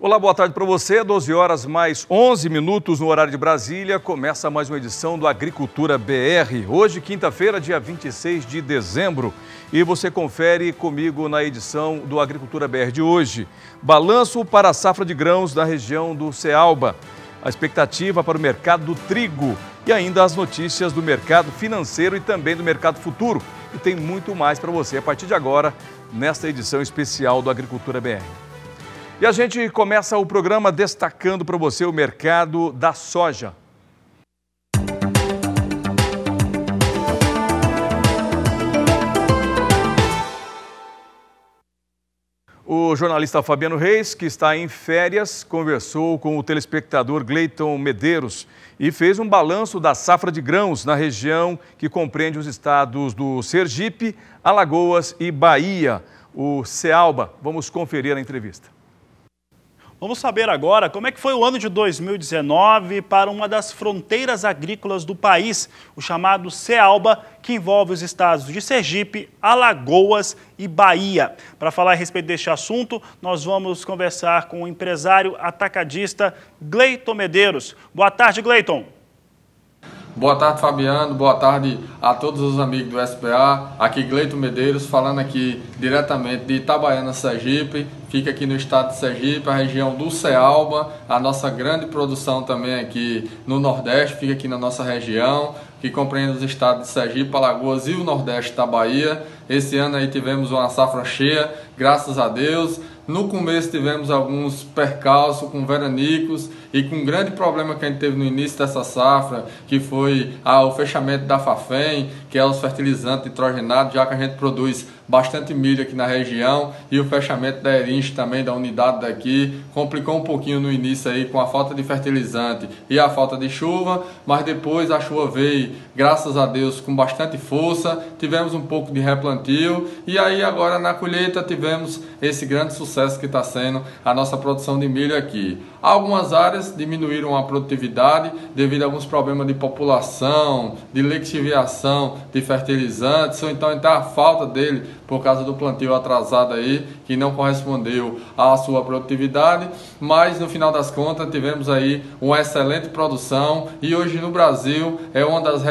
Olá, boa tarde para você. 12 horas mais 11 minutos no horário de Brasília. Começa mais uma edição do Agricultura BR. Hoje, quinta-feira, dia 26 de dezembro. E você confere comigo na edição do Agricultura BR de hoje. Balanço para a safra de grãos na região do Cealba. A expectativa para o mercado do trigo. E ainda as notícias do mercado financeiro e também do mercado futuro. E tem muito mais para você a partir de agora, nesta edição especial do Agricultura BR. E a gente começa o programa destacando para você o mercado da soja. O jornalista Fabiano Reis, que está em férias, conversou com o telespectador Gleiton Medeiros e fez um balanço da safra de grãos na região que compreende os estados do Sergipe, Alagoas e Bahia, o Cealba. Vamos conferir a entrevista. Vamos saber agora como é que foi o ano de 2019 para uma das fronteiras agrícolas do país, o chamado Cealba, que envolve os estados de Sergipe, Alagoas e Bahia. Para falar a respeito deste assunto, nós vamos conversar com o empresário atacadista Gleiton Medeiros. Boa tarde, Gleiton. Boa tarde, Fabiano. Boa tarde a todos os amigos do SPA. Aqui Gleiton Medeiros, falando aqui diretamente de Itabaiana, Sergipe. Fica aqui no estado de Sergipe, a região do Cealba. A nossa grande produção também aqui no Nordeste, fica aqui na nossa região, que compreende os estados de Sergipe, Alagoas e o Nordeste da Bahia. Esse ano aí tivemos uma safra cheia, graças a Deus. No começo tivemos alguns percalços com veranicos e com um grande problema que a gente teve no início dessa safra, que foi o fechamento da Fafem, que é os fertilizantes nitrogenados, já que a gente produz bastante milho aqui na região, e o fechamento da Erinche também, da unidade daqui, complicou um pouquinho no início aí com a falta de fertilizante e a falta de chuva, mas depois a chuva veio, graças a Deus, com bastante força, tivemos um pouco de replantio, e aí agora na colheita tivemos esse grande sucesso que está sendo a nossa produção de milho aqui. Algumas áreas diminuíram a produtividade devido a alguns problemas de população, de lixiviação de fertilizantes, ou então a falta dele por causa do plantio atrasado aí, que não correspondeu à sua produtividade, mas no final das contas tivemos aí uma excelente produção, e hoje no Brasil é uma das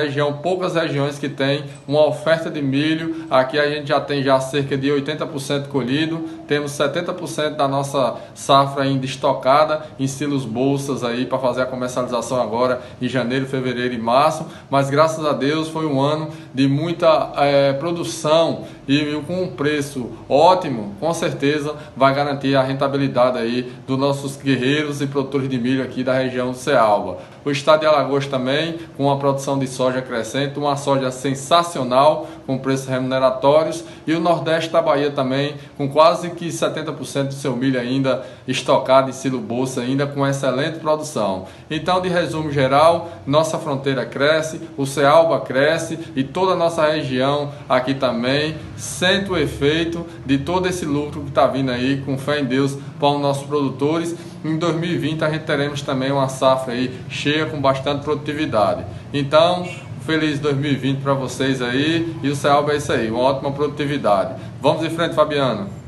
poucas regiões que tem uma oferta de milho. Aqui a gente já tem cerca de 80% colhido, temos 70% da nossa safra ainda estocada em silos bolsas aí para fazer a comercialização agora em janeiro, fevereiro e março, mas graças a Deus foi um ano de muita produção, e com um preço ótimo, com certeza vai garantir a rentabilidade aí dos nossos guerreiros e produtores de milho aqui da região do Cealba. O estado de Alagoas também, com uma produção de soja crescente, uma soja sensacional, com preços remuneratórios, e o Nordeste da Bahia também, com quase que 70% do seu milho ainda estocado em silo bolsa, ainda com excelente produção. Então, de resumo geral, nossa fronteira cresce, o Cealba cresce, e toda a nossa região aqui também sente o efeito de todo esse lucro que está vindo aí, com fé em Deus, para os nossos produtores. Em 2020 a gente teremos também uma safra aí cheia, com bastante produtividade. Então, feliz 2020 para vocês aí, e o Cealba é isso aí, uma ótima produtividade. Vamos em frente, Fabiano.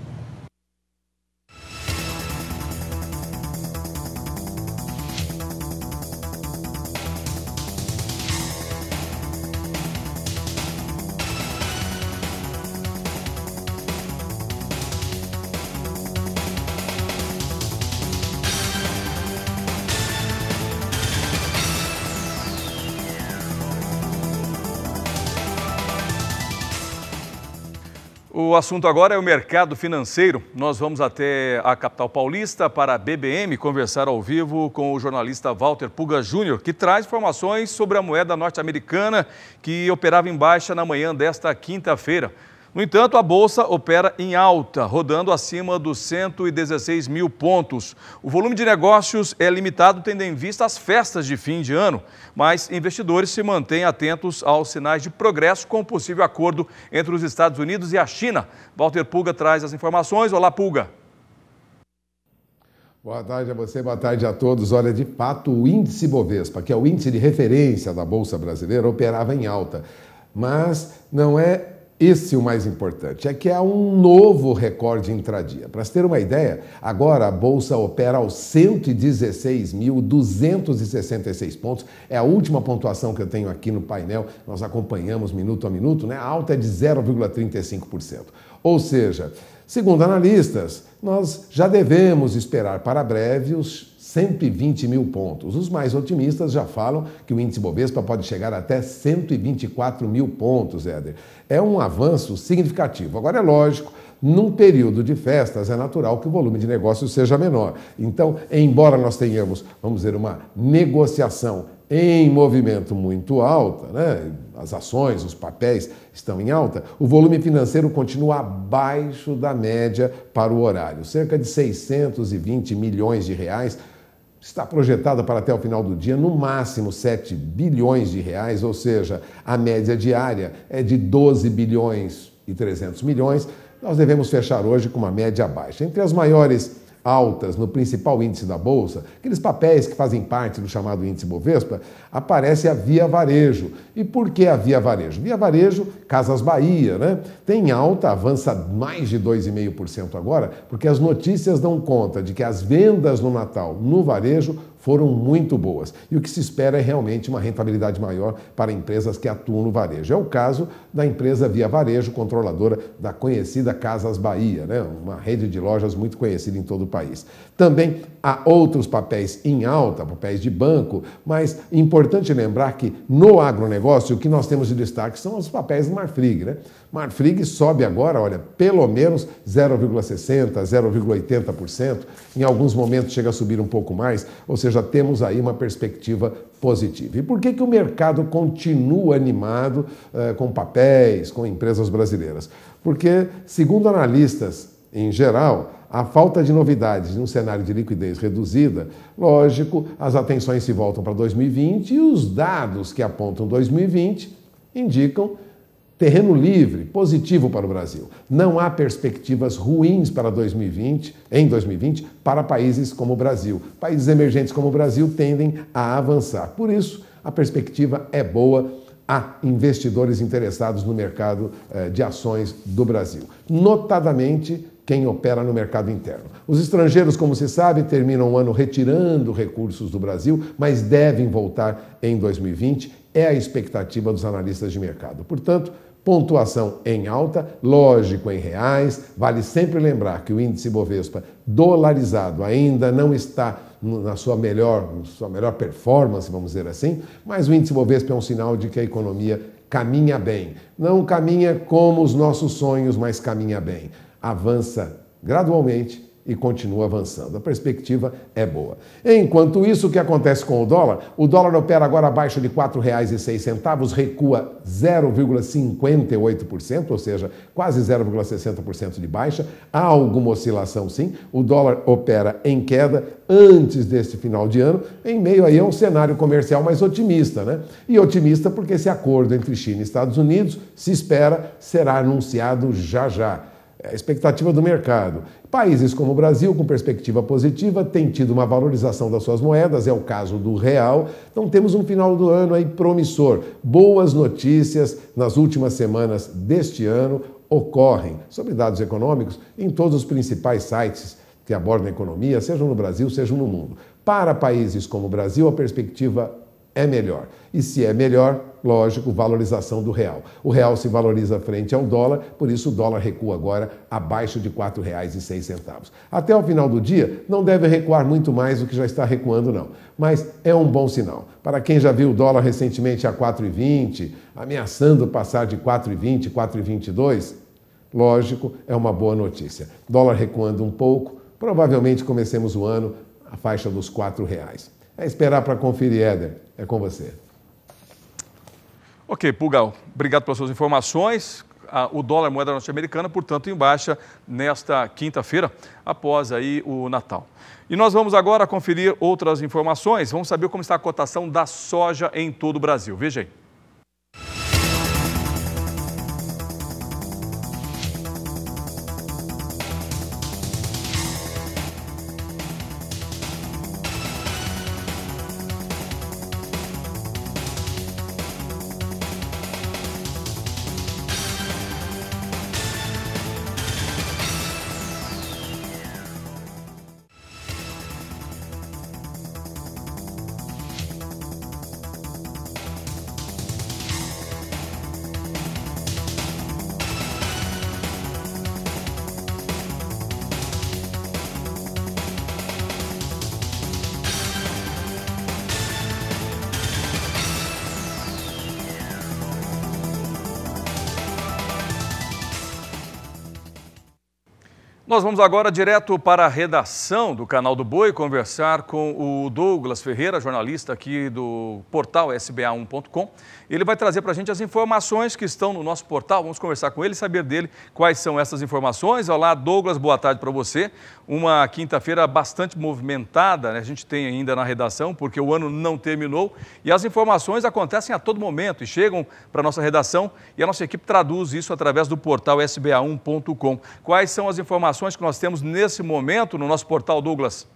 O assunto agora é o mercado financeiro. Nós vamos até a capital paulista para a BBM conversar ao vivo com o jornalista Walter Puga Júnior, que traz informações sobre a moeda norte-americana que operava em baixa na manhã desta quinta-feira. No entanto, a Bolsa opera em alta, rodando acima dos 116 mil pontos. O volume de negócios é limitado, tendo em vista as festas de fim de ano, mas investidores se mantêm atentos aos sinais de progresso com o possível acordo entre os Estados Unidos e a China. Walter Puga traz as informações. Olá, Puga. Boa tarde a você, boa tarde a todos. Olha, de fato, o índice Bovespa, que é o índice de referência da Bolsa Brasileira, operava em alta, mas não é Esse é o mais importante, é que há um novo recorde intradia. Para se ter uma ideia, agora a Bolsa opera aos 116.266 pontos. É a última pontuação que eu tenho aqui no painel, nós acompanhamos minuto a minuto, né? A alta é de 0,35%. Ou seja, segundo analistas, nós já devemos esperar para breve os 120 mil pontos. Os mais otimistas já falam que o índice Bovespa pode chegar até 124 mil pontos, Éder. É um avanço significativo. Agora, é lógico, num período de festas é natural que o volume de negócios seja menor. Então, embora nós tenhamos, vamos dizer, uma negociação em movimento muito alta, né? As ações, os papéis estão em alta, o volume financeiro continua abaixo da média para o horário. Cerca de 620 milhões de reais está projetada para até o final do dia, no máximo 7 bilhões de reais, ou seja, a média diária é de 12 bilhões e 300 milhões. Nós devemos fechar hoje com uma média baixa. Entre as maiores altas no principal índice da Bolsa, aqueles papéis que fazem parte do chamado índice Bovespa, aparece a Via Varejo. E por que a Via Varejo? Via Varejo, Casas Bahia, né? Tem alta, avança mais de 2,5% agora, porque as notícias dão conta de que as vendas no Natal no varejo foram muito boas. E o que se espera é realmente uma rentabilidade maior para empresas que atuam no varejo. É o caso da empresa Via Varejo, controladora da conhecida Casas Bahia, né? Uma rede de lojas muito conhecida em todo o país. Também há outros papéis em alta, papéis de banco, mas é importante lembrar que no agronegócio o que nós temos de destaque são os papéis do Marfrig, né? Marfrig sobe agora, olha, pelo menos 0,60%, 0,80%, em alguns momentos chega a subir um pouco mais, ou seja, temos aí uma perspectiva positiva. E por que o mercado continua animado com papéis, com empresas brasileiras? Porque, segundo analistas em geral, a falta de novidades num cenário de liquidez reduzida, lógico, as atenções se voltam para 2020 e os dados que apontam 2020 indicam terreno livre, positivo para o Brasil. Não há perspectivas ruins para 2020, em 2020, para países como o Brasil. Países emergentes como o Brasil tendem a avançar. Por isso, a perspectiva é boa. Há investidores interessados no mercado de ações do Brasil, notadamente quem opera no mercado interno. Os estrangeiros, como se sabe, terminam o ano retirando recursos do Brasil, mas devem voltar em 2020. É a expectativa dos analistas de mercado. Portanto, pontuação em alta, lógico em reais. Vale sempre lembrar que o índice Bovespa dolarizado ainda não está na sua melhor performance, vamos dizer assim, mas o índice Bovespa é um sinal de que a economia caminha bem. Não caminha como os nossos sonhos, mas caminha bem. Avança gradualmente e continua avançando. A perspectiva é boa. Enquanto isso, o que acontece com o dólar? O dólar opera agora abaixo de R$ 4,06, recua 0,58%, ou seja, quase 0,60% de baixa. Há alguma oscilação, sim. O dólar opera em queda antes deste final de ano, em meio aí a um cenário comercial mais otimista, né? E otimista porque esse acordo entre China e Estados Unidos, se espera, será anunciado já já. É a expectativa do mercado. Países como o Brasil, com perspectiva positiva, têm tido uma valorização das suas moedas, é o caso do real. Então temos um final do ano aí promissor. Boas notícias nas últimas semanas deste ano ocorrem sobre dados econômicos em todos os principais sites que abordam a economia, sejam no Brasil, sejam no mundo. Para países como o Brasil, a perspectiva é melhor. E se é melhor, lógico, valorização do real. O real se valoriza frente ao dólar, por isso o dólar recua agora abaixo de R$ 4,06. Até o final do dia, não deve recuar muito mais do que já está recuando, não. Mas é um bom sinal. Para quem já viu o dólar recentemente a 4,20, ameaçando passar de 4,20, 4,22, lógico, é uma boa notícia. Dólar recuando um pouco, provavelmente comecemos o ano à faixa dos R$ 4,00. É esperar para conferir, Éder. É com você. Ok, Pulgar, obrigado pelas suas informações. O dólar, moeda norte-americana, portanto, em baixa nesta quinta-feira, após aí o Natal. E nós vamos agora conferir outras informações. Vamos saber como está a cotação da soja em todo o Brasil. Veja aí. Nós vamos agora direto para a redação do Canal do Boi conversar com o Douglas Ferreira, jornalista aqui do portal SBA1.com. Ele vai trazer para a gente as informações que estão no nosso portal. Vamos conversar com ele e saber dele quais são essas informações. Olá, Douglas, boa tarde para você. Uma quinta-feira bastante movimentada, né? A gente tem ainda na redação, porque o ano não terminou e as informações acontecem a todo momento e chegam para a nossa redação e a nossa equipe traduz isso através do portal SBA1.com. Quais são as informações que nós temos nesse momento no nosso portal, Douglas?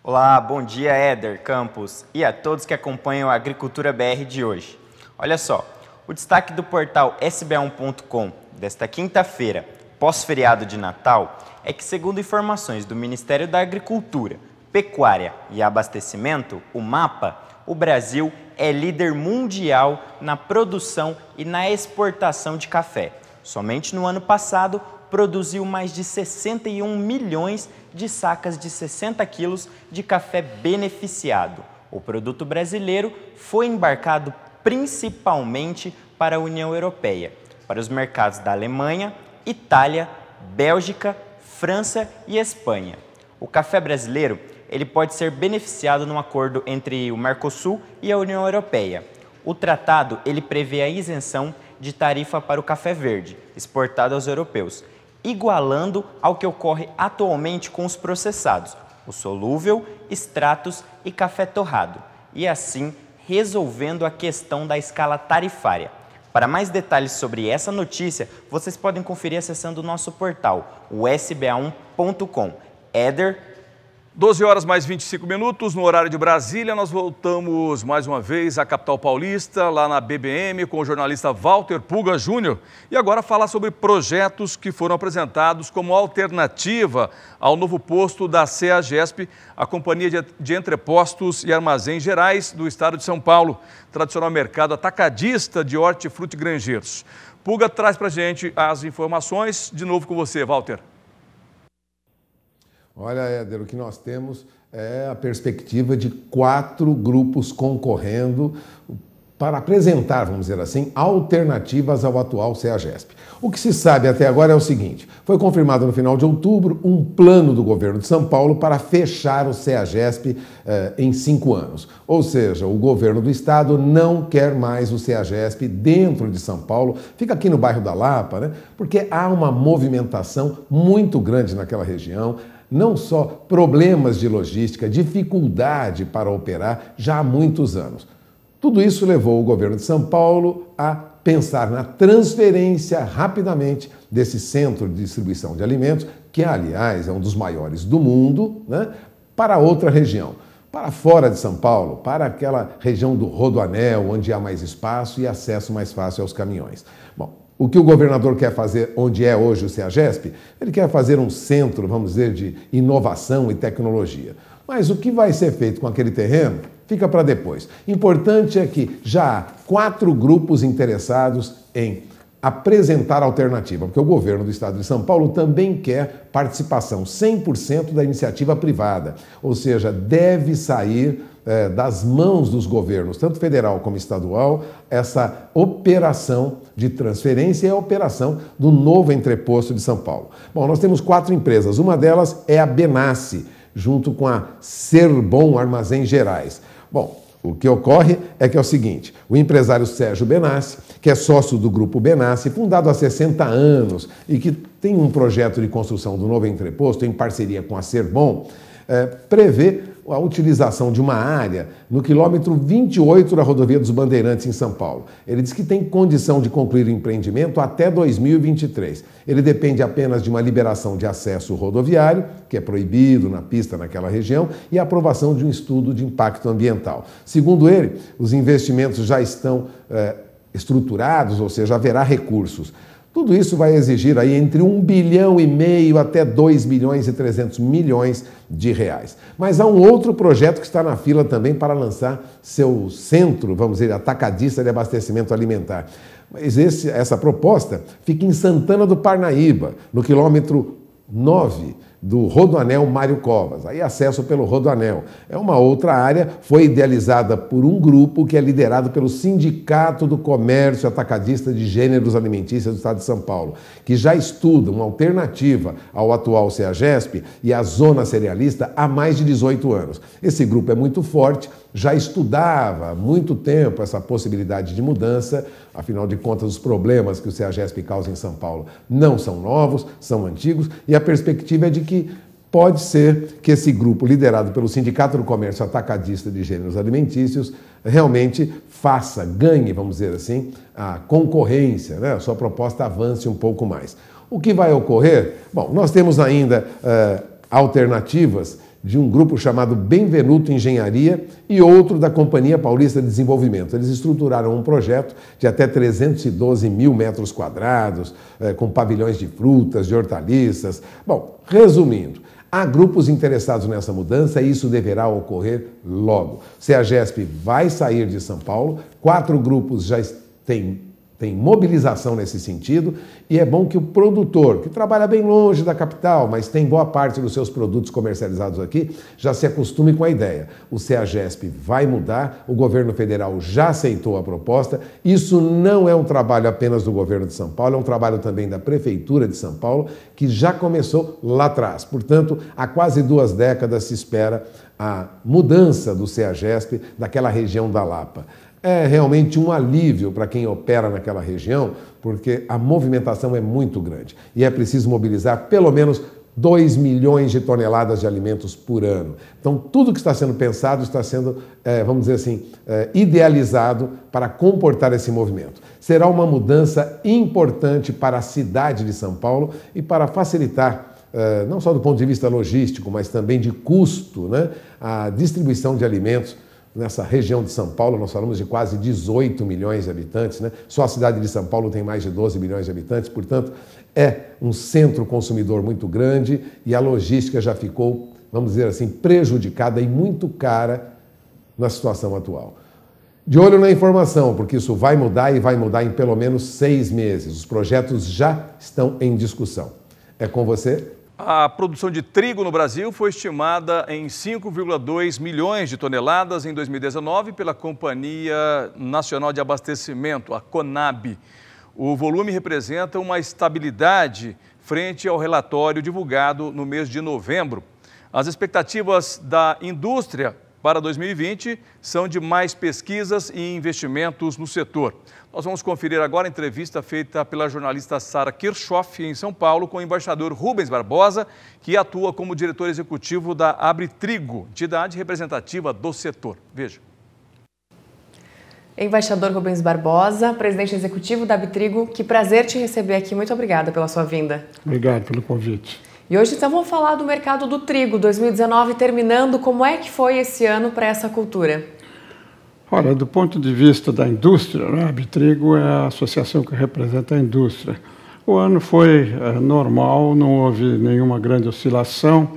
Olá, bom dia Éder, Campos e a todos que acompanham a Agricultura BR de hoje. Olha só, o destaque do portal SBA1.com desta quinta-feira, pós-feriado de Natal, é que segundo informações do Ministério da Agricultura, Pecuária e Abastecimento, o MAPA, o Brasil é líder mundial na produção e na exportação de café. Somente no ano passado, produziu mais de 61 milhões de sacas de 60 quilos de café beneficiado. O produto brasileiro foi embarcado principalmente para a União Europeia, para os mercados da Alemanha, Itália, Bélgica, França e Espanha. O café brasileiro ele pode ser beneficiado num acordo entre o Mercosul e a União Europeia. O tratado ele prevê a isenção de tarifa para o café verde, exportado aos europeus, igualando ao que ocorre atualmente com os processados, o solúvel, extratos e café torrado, e assim resolvendo a questão da escala tarifária. Para mais detalhes sobre essa notícia, vocês podem conferir acessando o nosso portal, o sba1.com. Éder. 12 horas mais 25 minutos, no horário de Brasília, nós voltamos mais uma vez à capital paulista, lá na BBM, com o jornalista Walter Puga Júnior. E agora falar sobre projetos que foram apresentados como alternativa ao novo posto da CEAGESP, a Companhia de Entrepostos e Armazéns Gerais do Estado de São Paulo, tradicional mercado atacadista de hortifruti granjeiros. Puga traz para a gente as informações. De novo com você, Walter. Olha, Éder, o que nós temos é a perspectiva de 4 grupos concorrendo para apresentar, vamos dizer assim, alternativas ao atual CEAGESP. O que se sabe até agora é o seguinte: foi confirmado no final de outubro um plano do governo de São Paulo para fechar o CEAGESP em 5 anos. Ou seja, o governo do estado não quer mais o CEAGESP dentro de São Paulo, fica aqui no bairro da Lapa, né? Porque há uma movimentação muito grande naquela região. Não só problemas de logística, dificuldade para operar já há muitos anos. Tudo isso levou o governo de São Paulo a pensar na transferência rapidamente desse centro de distribuição de alimentos, que aliás é um dos maiores do mundo, né, para outra região, para fora de São Paulo, para aquela região do Rodoanel, onde há mais espaço e acesso mais fácil aos caminhões. Bom, o que o governador quer fazer onde é hoje o CEAGESP? Ele quer fazer um centro, vamos dizer, de inovação e tecnologia. Mas o que vai ser feito com aquele terreno fica para depois. Importante é que já há 4 grupos interessados em apresentar alternativa, porque o governo do estado de São Paulo também quer participação 100% da iniciativa privada, ou seja, deve sair das mãos dos governos, tanto federal como estadual, essa operação de transferência e a operação do novo entreposto de São Paulo. Bom, nós temos 4 empresas, uma delas é a Benassi, junto com a Serbon Armazéns Gerais. Bom, o que ocorre é que é o seguinte: o empresário Sérgio Benassi, que é sócio do Grupo Benassi, fundado há 60 anos e que tem um projeto de construção do novo entreposto em parceria com a Serbon, prevê a utilização de uma área no quilômetro 28 da rodovia dos Bandeirantes em São Paulo. Ele diz que tem condição de concluir o empreendimento até 2023. Ele depende apenas de uma liberação de acesso rodoviário, que é proibido na pista naquela região, e a aprovação de um estudo de impacto ambiental. Segundo ele, os investimentos já estão estruturados, ou seja, haverá recursos. Tudo isso vai exigir aí entre 1,5 bilhão até 2 bilhões e 300 milhões de reais. Mas há um outro projeto que está na fila também para lançar seu centro, vamos dizer, atacadista de abastecimento alimentar. Mas essa proposta fica em Santana do Parnaíba, no quilômetro 9, do Rodoanel Mário Covas, aí acesso pelo Rodoanel. É uma outra área, foi idealizada por um grupo que é liderado pelo Sindicato do Comércio Atacadista de Gêneros Alimentícios do Estado de São Paulo, que já estuda uma alternativa ao atual CEAGESP e à zona cerealista há mais de 18 anos. Esse grupo é muito forte, já estudava há muito tempo essa possibilidade de mudança, afinal de contas os problemas que o CEAGESP causa em São Paulo não são novos, são antigos, e a perspectiva é de que pode ser que esse grupo, liderado pelo Sindicato do Comércio Atacadista de Gêneros Alimentícios, realmente ganhe, vamos dizer assim, a concorrência, né? A sua proposta avance um pouco mais. O que vai ocorrer? Bom, nós temos ainda alternativas de um grupo chamado Benvenuto Engenharia e outro da Companhia Paulista de Desenvolvimento. Eles estruturaram um projeto de até 312 mil metros quadrados, com pavilhões de frutas, de hortaliças. Bom, resumindo, há grupos interessados nessa mudança e isso deverá ocorrer logo. CEAGESP vai sair de São Paulo, 4 grupos já têm mobilização nesse sentido, e é bom que o produtor, que trabalha bem longe da capital, mas tem boa parte dos seus produtos comercializados aqui, já se acostume com a ideia. O CEAGESP vai mudar, o governo federal já aceitou a proposta, isso não é um trabalho apenas do governo de São Paulo, é um trabalho também da Prefeitura de São Paulo, que já começou lá atrás. Portanto, há quase 2 décadas se espera a mudança do CEAGESP daquela região da Lapa. É realmente um alívio para quem opera naquela região, porque a movimentação é muito grande e é preciso mobilizar pelo menos 2 milhões de toneladas de alimentos por ano. Então, tudo que está sendo pensado está sendo, vamos dizer assim, idealizado para comportar esse movimento. Será uma mudança importante para a cidade de São Paulo e para facilitar, não só do ponto de vista logístico, mas também de custo, né, a distribuição de alimentos. Nessa região de São Paulo, nós falamos de quase 18 milhões de habitantes, né? Só a cidade de São Paulo tem mais de 12 milhões de habitantes, portanto, é um centro consumidor muito grande e a logística já ficou, vamos dizer assim, prejudicada e muito cara na situação atual. De olho na informação, porque isso vai mudar e vai mudar em pelo menos 6 meses. Os projetos já estão em discussão. É com você. A produção de trigo no Brasil foi estimada em 5,2 milhões de toneladas em 2019 pela Companhia Nacional de Abastecimento, a CONAB. O volume representa uma estabilidade frente ao relatório divulgado no mês de novembro. As expectativas da indústria para 2020 são de mais pesquisas e investimentos no setor. Nós vamos conferir agora a entrevista feita pela jornalista Sara Kirchhoff em São Paulo com o embaixador Rubens Barbosa, que atua como diretor executivo da Abritrigo, entidade representativa do setor. Veja. Embaixador Rubens Barbosa, presidente executivo da Abritrigo, que prazer te receber aqui. Muito obrigada pela sua vinda. Obrigado pelo convite. E hoje então vamos falar do mercado do trigo 2019 terminando. Como é que foi esse ano para essa cultura? Olha, do ponto de vista da indústria, né, a Abritrigo é a associação que representa a indústria. O ano foi normal, não houve nenhuma grande oscilação,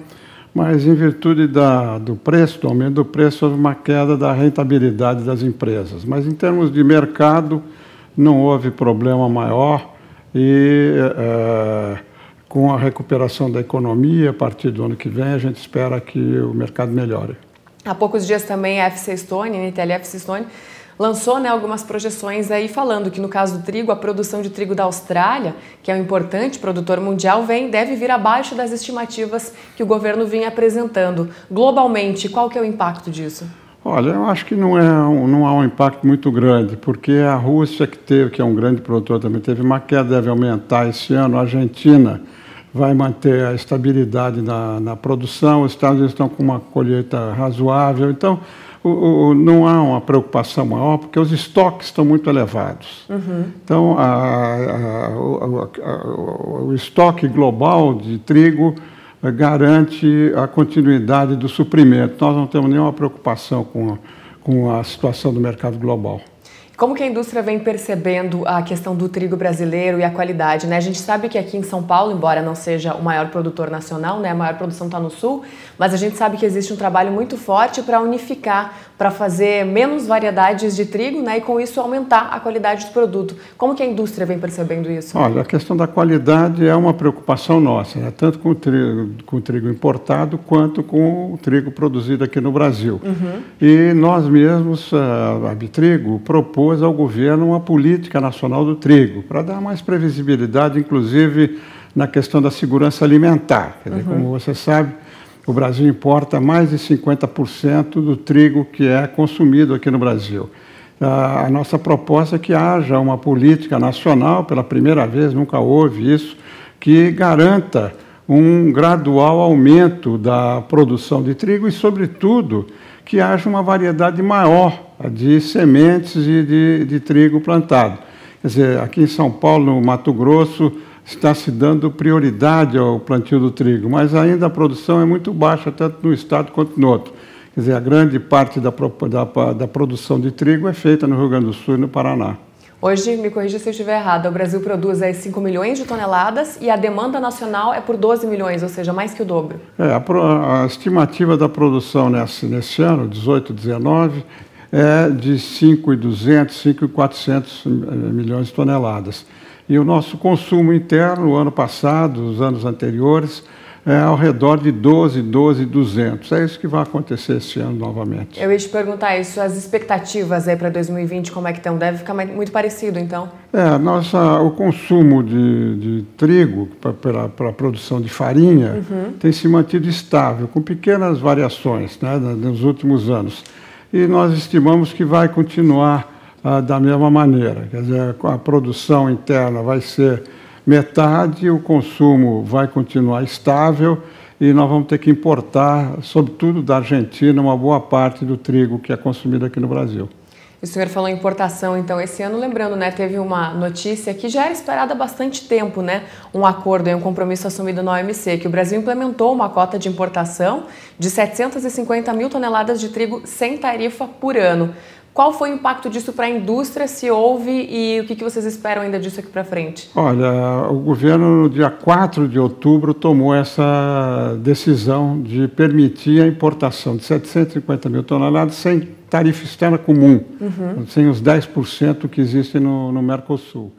mas em virtude do aumento do preço, houve uma queda da rentabilidade das empresas. Mas em termos de mercado, não houve problema maior e com a recuperação da economia, a partir do ano que vem, a gente espera que o mercado melhore. Há poucos dias também a FC Stone, a NTL FC Stone, lançou algumas projeções aí falando que no caso do trigo, a produção de trigo da Austrália, que é um importante produtor mundial, deve vir abaixo das estimativas que o governo vinha apresentando. Globalmente, qual que é o impacto disso? Olha, eu acho que não há um impacto muito grande, porque a Rússia, que é um grande produtor, também teve uma queda, deve aumentar esse ano. A Argentina vai manter a estabilidade na produção, os Estados Unidos estão com uma colheita razoável, então não há uma preocupação maior, porque os estoques estão muito elevados. Uhum. Então, o estoque global de trigo garante a continuidade do suprimento. Nós não temos nenhuma preocupação com a situação do mercado global. Como que a indústria vem percebendo a questão do trigo brasileiro e a qualidade, né? A gente sabe que aqui em São Paulo, embora não seja o maior produtor nacional, né, a maior produção está no sul, mas a gente sabe que existe um trabalho muito forte para unificar, para fazer menos variedades de trigo, né, e com isso aumentar a qualidade do produto. Como que a indústria vem percebendo isso? Olha, a questão da qualidade é uma preocupação nossa, né? Tanto com o trigo importado quanto com o trigo produzido aqui no Brasil. E nós mesmos, a Abitrigo, propôs ao governo uma política nacional do trigo, para dar mais previsibilidade, inclusive na questão da segurança alimentar. Quer dizer, como você sabe, o Brasil importa mais de 50% do trigo que é consumido aqui no Brasil. A nossa proposta é que haja uma política nacional, pela primeira vez, nunca houve isso, que garanta um gradual aumento da produção de trigo e, sobretudo, que haja uma variedade maior de sementes e de trigo plantado. Quer dizer, aqui em São Paulo, no Mato Grosso, está se dando prioridade ao plantio do trigo, mas ainda a produção é muito baixa, tanto no estado quanto no outro. Quer dizer, a grande parte da produção de trigo é feita no Rio Grande do Sul e no Paraná. Hoje, me corrija se eu estiver errado, o Brasil produz 5 milhões de toneladas e a demanda nacional é por 12 milhões, ou seja, mais que o dobro. A estimativa da produção nesse ano, 18, 19, é de 5.200, 5.400 milhões de toneladas. E o nosso consumo interno, o ano passado, os anos anteriores, é ao redor de 12.200. É isso que vai acontecer esse ano novamente. Eu ia te perguntar isso, as expectativas aí para 2020, como é que estão? Deve ficar muito parecido, então? O consumo de trigo para a produção de farinha tem se mantido estável, com pequenas variações, né, nos últimos anos. E nós estimamos que vai continuar da mesma maneira. Quer dizer, a produção interna vai ser metade, o consumo vai continuar estável e nós vamos ter que importar, sobretudo da Argentina, uma boa parte do trigo que é consumido aqui no Brasil. O senhor falou em importação, então, esse ano, lembrando, né, teve uma notícia que já era esperada há bastante tempo, né, um acordo, um compromisso assumido na OMC, que o Brasil implementou uma cota de importação de 750 mil toneladas de trigo sem tarifa por ano. Qual foi o impacto disso para a indústria, se houve, e o que vocês esperam ainda disso aqui para frente? Olha, o governo, no dia 4 de outubro, tomou essa decisão de permitir a importação de 750 mil toneladas sem tarifa externa comum, sem os 10% que existem no Mercosul.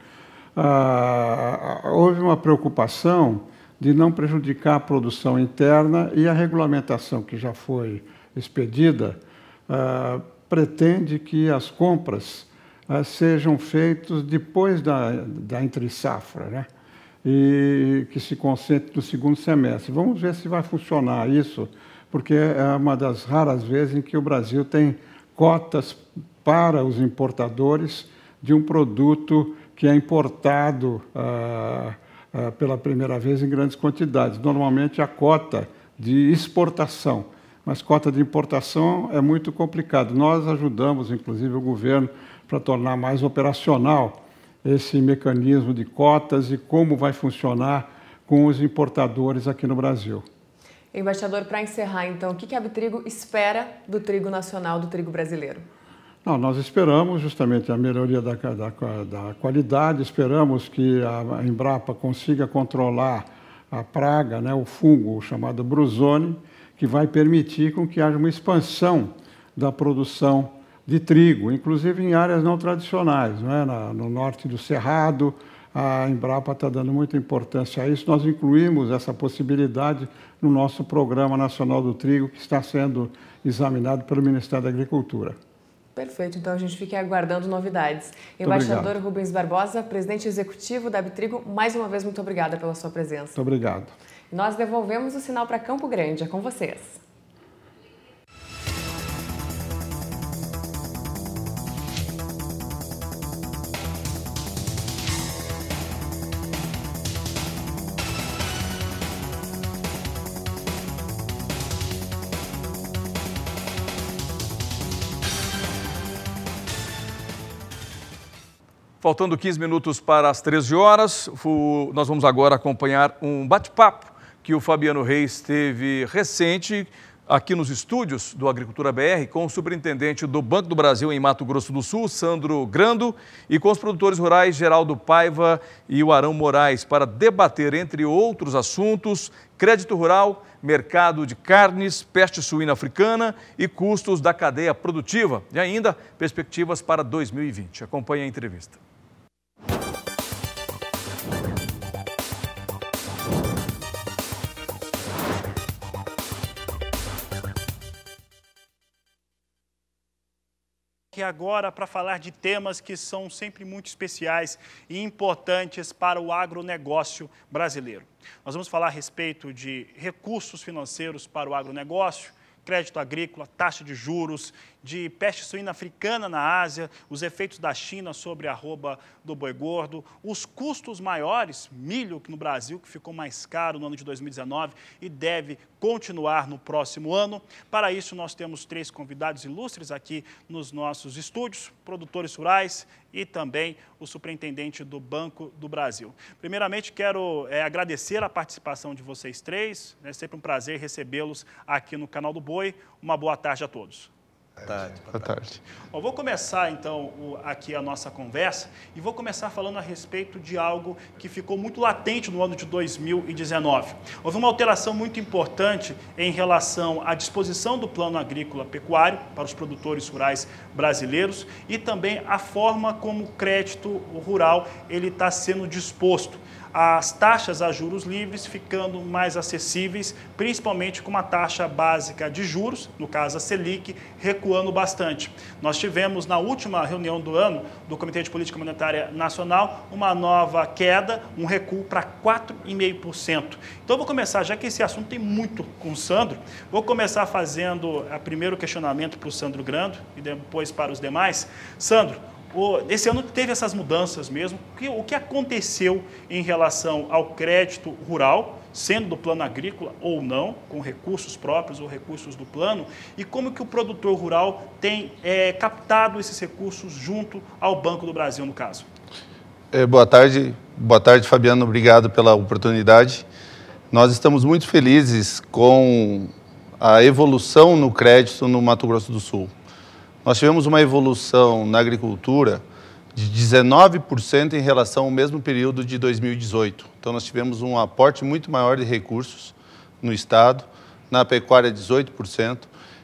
Houve uma preocupação de não prejudicar a produção interna e a regulamentação que já foi expedida pretende que as compras sejam feitas depois da entre-safra, né? E que se concentre no segundo semestre. Vamos ver se vai funcionar isso, porque é uma das raras vezes em que o Brasil tem cotas para os importadores de um produto que é importado pela primeira vez em grandes quantidades. Normalmente a cota de exportação, mas cota de importação é muito complicado. Nós ajudamos, inclusive, o governo para tornar mais operacional esse mecanismo de cotas e como vai funcionar com os importadores aqui no Brasil. Embaixador, para encerrar, então, o que a Abitrigo espera do trigo nacional, do trigo brasileiro? Não, nós esperamos justamente a melhoria da qualidade, esperamos que a Embrapa consiga controlar a praga, né, o fungo chamado Brusone, que vai permitir com que haja uma expansão da produção de trigo, inclusive em áreas não tradicionais, não é? No norte do Cerrado, a Embrapa está dando muita importância a isso. Nós incluímos essa possibilidade no nosso Programa Nacional do Trigo, que está sendo examinado pelo Ministério da Agricultura. Perfeito, então a gente fica aguardando novidades. Embaixador Rubens Barbosa, presidente executivo da Abitrigo, mais uma vez, muito obrigada pela sua presença. Muito obrigado. Nós devolvemos o sinal para Campo Grande. É com vocês. Faltando 15 minutos para as 13 horas, nós vamos agora acompanhar um bate-papo que o Fabiano Reis teve recente aqui nos estúdios do Agricultura BR com o superintendente do Banco do Brasil em Mato Grosso do Sul, Sandro Grando, e com os produtores rurais Geraldo Paiva e o Arão Moraes para debater, entre outros assuntos, crédito rural, mercado de carnes, peste suína africana e custos da cadeia produtiva e ainda perspectivas para 2020. Acompanhe a entrevista. E agora para falar de temas que são sempre muito especiais e importantes para o agronegócio brasileiro. Nós vamos falar a respeito de recursos financeiros para o agronegócio, crédito agrícola, taxa de juros, de peste suína africana na Ásia, os efeitos da China sobre a arroba do boi gordo, os custos maiores, milho no Brasil, que ficou mais caro no ano de 2019 e deve continuar no próximo ano. Para isso, nós temos 3 convidados ilustres aqui nos nossos estúdios, produtores rurais e também o superintendente do Banco do Brasil. Primeiramente, quero agradecer a participação de vocês 3. É sempre um prazer recebê-los aqui no Canal do Boi. Uma boa tarde a todos. Boa tarde. Bom, vou começar, então, aqui a nossa conversa e vou começar falando a respeito de algo que ficou muito latente no ano de 2019. Houve uma alteração muito importante em relação à disposição do Plano Agrícola Pecuário para os produtores rurais brasileiros e também a forma como o crédito rural está sendo disposto. As taxas a juros livres ficando mais acessíveis, principalmente com uma taxa básica de juros, no caso a Selic, recuando bastante. Nós tivemos na última reunião do ano do Comitê de Política Monetária Nacional uma nova queda, um recuo para 4,5%. Então eu vou começar, já que esse assunto tem muito com o Sandro, vou começar fazendo o primeiro questionamento para o Sandro Grando e depois para os demais. Sandro, esse ano teve essas mudanças mesmo. O que aconteceu em relação ao crédito rural, sendo do plano agrícola ou não, com recursos próprios ou recursos do plano, e como que o produtor rural tem captado esses recursos junto ao Banco do Brasil, no caso? Boa tarde, Fabiano, obrigado pela oportunidade. Nós estamos muito felizes com a evolução no crédito no Mato Grosso do Sul. Nós tivemos uma evolução na agricultura de 19% em relação ao mesmo período de 2018. Então, nós tivemos um aporte muito maior de recursos no Estado, na pecuária 18%.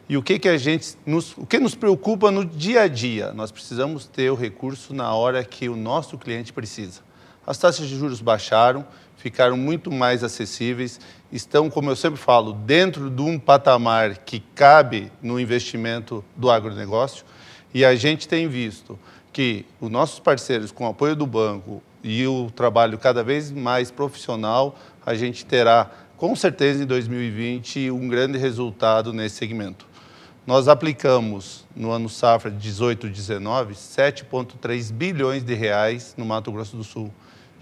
E o que nos preocupa no dia a dia? Nós precisamos ter o recurso na hora que o nosso cliente precisa. As taxas de juros baixaram, ficaram muito mais acessíveis, estão, como eu sempre falo, dentro de um patamar que cabe no investimento do agronegócio, e a gente tem visto que os nossos parceiros, com o apoio do banco e o trabalho cada vez mais profissional, a gente terá, com certeza, em 2020, um grande resultado nesse segmento. Nós aplicamos, no ano safra de 18/19, 7,3 bilhões de reais no Mato Grosso do Sul.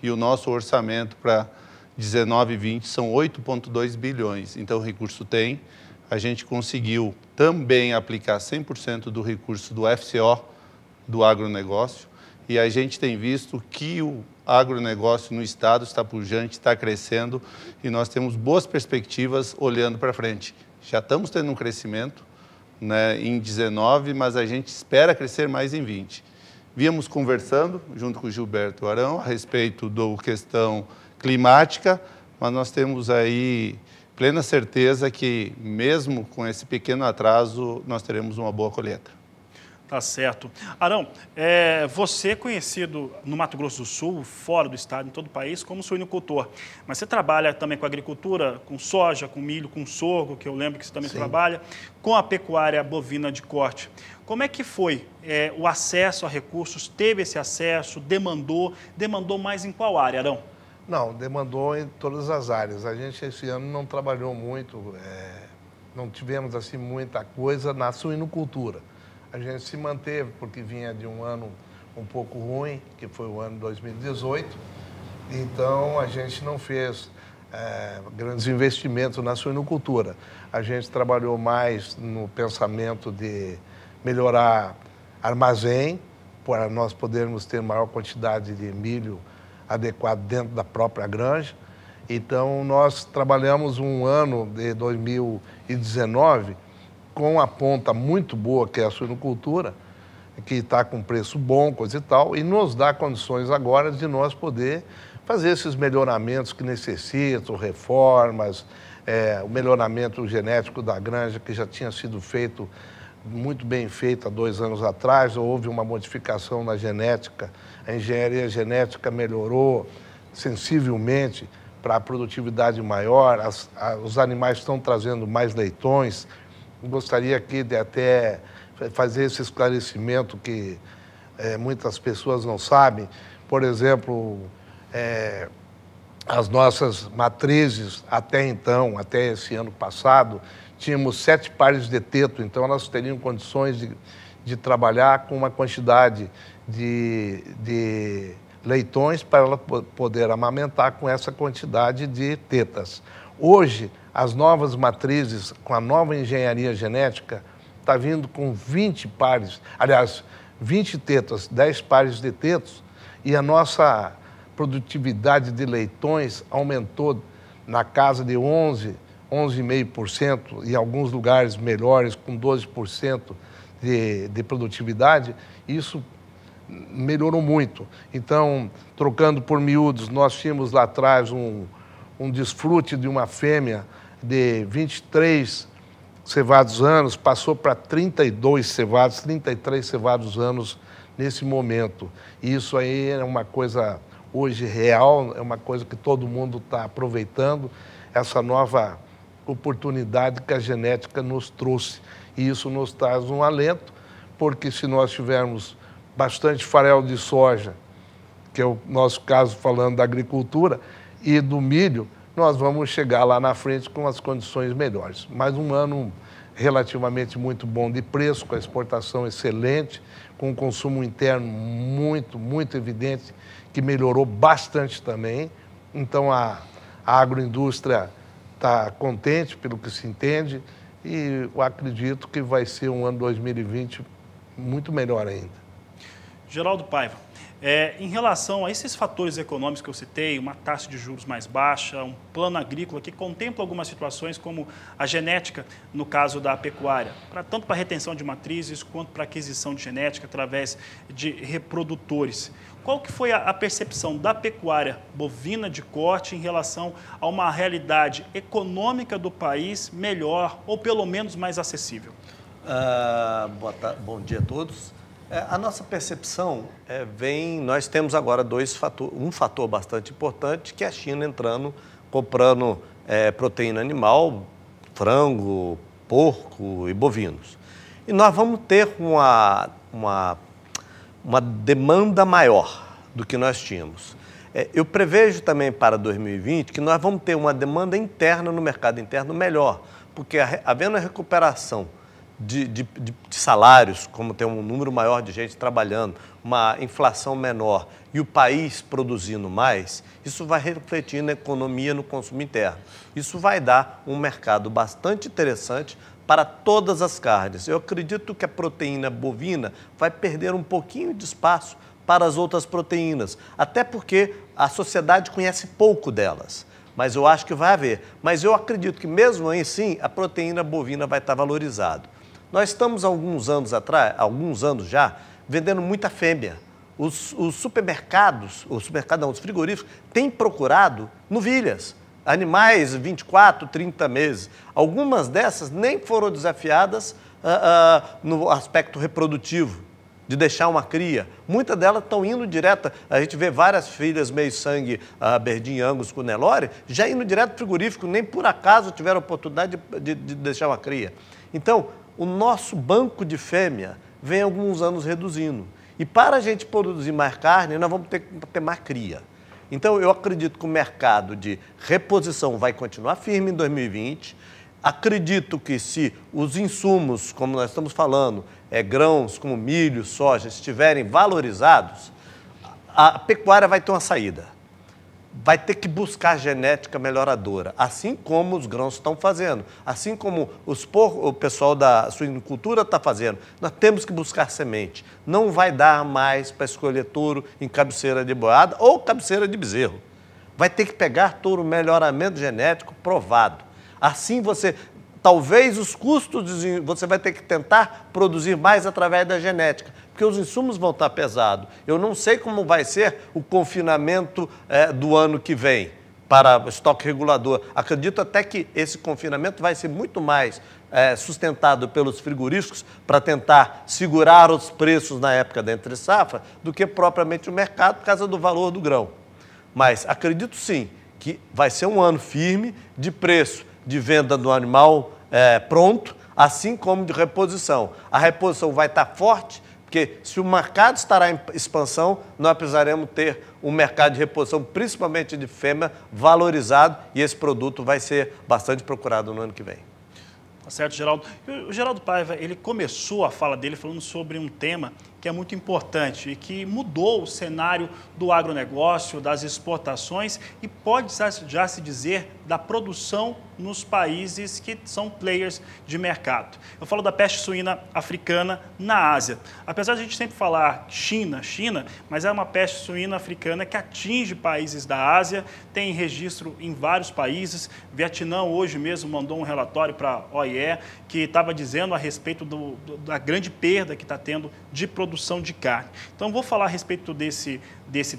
E o nosso orçamento para 19 e 20 são 8,2 bilhões. Então, o recurso tem. A gente conseguiu também aplicar 100% do recurso do FCO, do agronegócio, e a gente tem visto que o agronegócio no estado está pujante, está crescendo, e nós temos boas perspectivas olhando para frente. Já estamos tendo um crescimento, né, em 19, mas a gente espera crescer mais em 20. Víamos conversando, junto com o Gilberto Arão, a respeito da questão climática, mas nós temos aí plena certeza que, mesmo com esse pequeno atraso, nós teremos uma boa colheita. Tá certo. Arão, você é conhecido no Mato Grosso do Sul, fora do estado, em todo o país, como suinocultor. Mas você trabalha também com agricultura, com soja, com milho, com sorgo, que eu lembro que você também trabalha, com a pecuária bovina de corte. Como é que foi o acesso a recursos? Teve esse acesso? Demandou mais em qual área, Arão? Não, demandou em todas as áreas. A gente esse ano não trabalhou muito, não tivemos assim muita coisa na suinocultura. A gente se manteve porque vinha de um ano um pouco ruim, que foi o ano 2018. Então, a gente não fez grandes investimentos na suinocultura. A gente trabalhou mais no pensamento de melhorar armazém, para nós podermos ter maior quantidade de milho adequado dentro da própria granja. Então, nós trabalhamos um ano de 2019 com a ponta muito boa, que é a suinocultura, que está com preço bom, coisa e tal, e nos dá condições agora de nós poder fazer esses melhoramentos que necessitam, reformas, o melhoramento genético da granja, que já tinha sido feito, muito bem feito há 2 anos atrás. Houve uma modificação na genética, a engenharia genética melhorou sensivelmente para a produtividade maior, os animais estão trazendo mais leitões. Gostaria aqui de até fazer esse esclarecimento que muitas pessoas não sabem. Por exemplo, as nossas matrizes, até então, até esse ano passado, tínhamos 7 pares de teto, então elas teriam condições de trabalhar com uma quantidade de leitões para ela poder amamentar com essa quantidade de tetas. Hoje, as novas matrizes, com a nova engenharia genética, está vindo com 20 pares, aliás, 20 tetas, 10 pares de tetos, e a nossa produtividade de leitões aumentou na casa de 11,5%, em alguns lugares melhores, com 12% de produtividade. Isso melhorou muito. Então, trocando por miúdos, nós tínhamos lá atrás um desfrute de uma fêmea de 23 cevados anos, passou para 32 cevados, 33 cevados anos nesse momento. E isso aí é uma coisa hoje real, é uma coisa que todo mundo está aproveitando, essa nova oportunidade que a genética nos trouxe. E isso nos traz um alento, porque se nós tivermos bastante farelo de soja, que é o nosso caso falando da agricultura, e do milho, nós vamos chegar lá na frente com as condições melhores. Mais um ano relativamente muito bom de preço, com a exportação excelente, com o consumo interno muito evidente, que melhorou bastante também. Então, a agroindústria está contente pelo que se entende e eu acredito que vai ser um ano 2020 muito melhor ainda. Geraldo Paiva, em relação a esses fatores econômicos que eu citei, uma taxa de juros mais baixa, um plano agrícola que contempla algumas situações como a genética, no caso da pecuária, tanto para retenção de matrizes quanto para aquisição de genética através de reprodutores. Qual que foi a percepção da pecuária bovina de corte em relação a uma realidade econômica do país melhor ou pelo menos mais acessível? Bom dia a todos. A nossa percepção nós temos agora um fator bastante importante, que é a China entrando, comprando proteína animal, frango, porco e bovinos. E nós vamos ter uma demanda maior do que nós tínhamos. Eu prevejo também para 2020 que nós vamos ter uma demanda interna no mercado interno melhor, porque havendo a recuperação de salários, como tem um número maior de gente trabalhando, uma inflação menor e o país produzindo mais, isso vai refletir na economia, no consumo interno. Isso vai dar um mercado bastante interessante para todas as carnes. Eu acredito que a proteína bovina vai perder um pouquinho de espaço para as outras proteínas, até porque a sociedade conhece pouco delas. Mas eu acho que vai haver. Mas eu acredito que mesmo assim a proteína bovina vai estar valorizada. Nós estamos há alguns anos já, vendendo muita fêmea. Os supermercados, os frigoríficos, têm procurado novilhas, animais 24, 30 meses. Algumas dessas nem foram desafiadas no aspecto reprodutivo, de deixar uma cria. Muitas delas estão indo direta, a gente vê várias filhas meio-sangue, Aberdeen, Angus, com Nelore, já indo direto para o frigorífico, nem por acaso tiveram a oportunidade de deixar uma cria. Então, o nosso banco de fêmea vem alguns anos reduzindo. E para a gente produzir mais carne, nós vamos ter que ter mais cria. Então, eu acredito que o mercado de reposição vai continuar firme em 2020. Acredito que se os insumos, como nós estamos falando, grãos como milho, soja, estiverem valorizados, a pecuária vai ter uma saída. Vai ter que buscar genética melhoradora, assim como os grãos estão fazendo, assim como o pessoal da suinocultura está fazendo. Nós temos que buscar semente. Não vai dar mais para escolher touro em cabeceira de boiada ou cabeceira de bezerro. vai ter que pegar touro melhoramento genético provado. Assim talvez os custos, você vai ter que tentar produzir mais através da genética, porque os insumos vão estar pesados. Eu não sei como vai ser o confinamento do ano que vem para o estoque regulador. Acredito até que esse confinamento vai ser muito mais sustentado pelos frigoríficos para tentar segurar os preços na época da entre-safra do que propriamente o mercado por causa do valor do grão. Mas acredito sim que vai ser um ano firme de preço de venda do animal pronto, assim como de reposição. A reposição vai estar forte, porque se o mercado estará em expansão, nós precisaremos ter um mercado de reposição, principalmente de fêmea, valorizado, e esse produto vai ser bastante procurado no ano que vem. Tá certo, Geraldo. O Geraldo Paiva, ele começou a fala dele falando sobre um tema que é muito importante e que mudou o cenário do agronegócio, das exportações e pode já se dizer da produção nos países que são players de mercado. Eu falo da peste suína africana na Ásia. Apesar de a gente sempre falar China, mas é uma peste suína africana que atinge países da Ásia, tem registro em vários países. Vietnã hoje mesmo mandou um relatório para a OIE que estava dizendo a respeito da grande perda que está tendo de produção de carne. Então, vou falar a respeito desse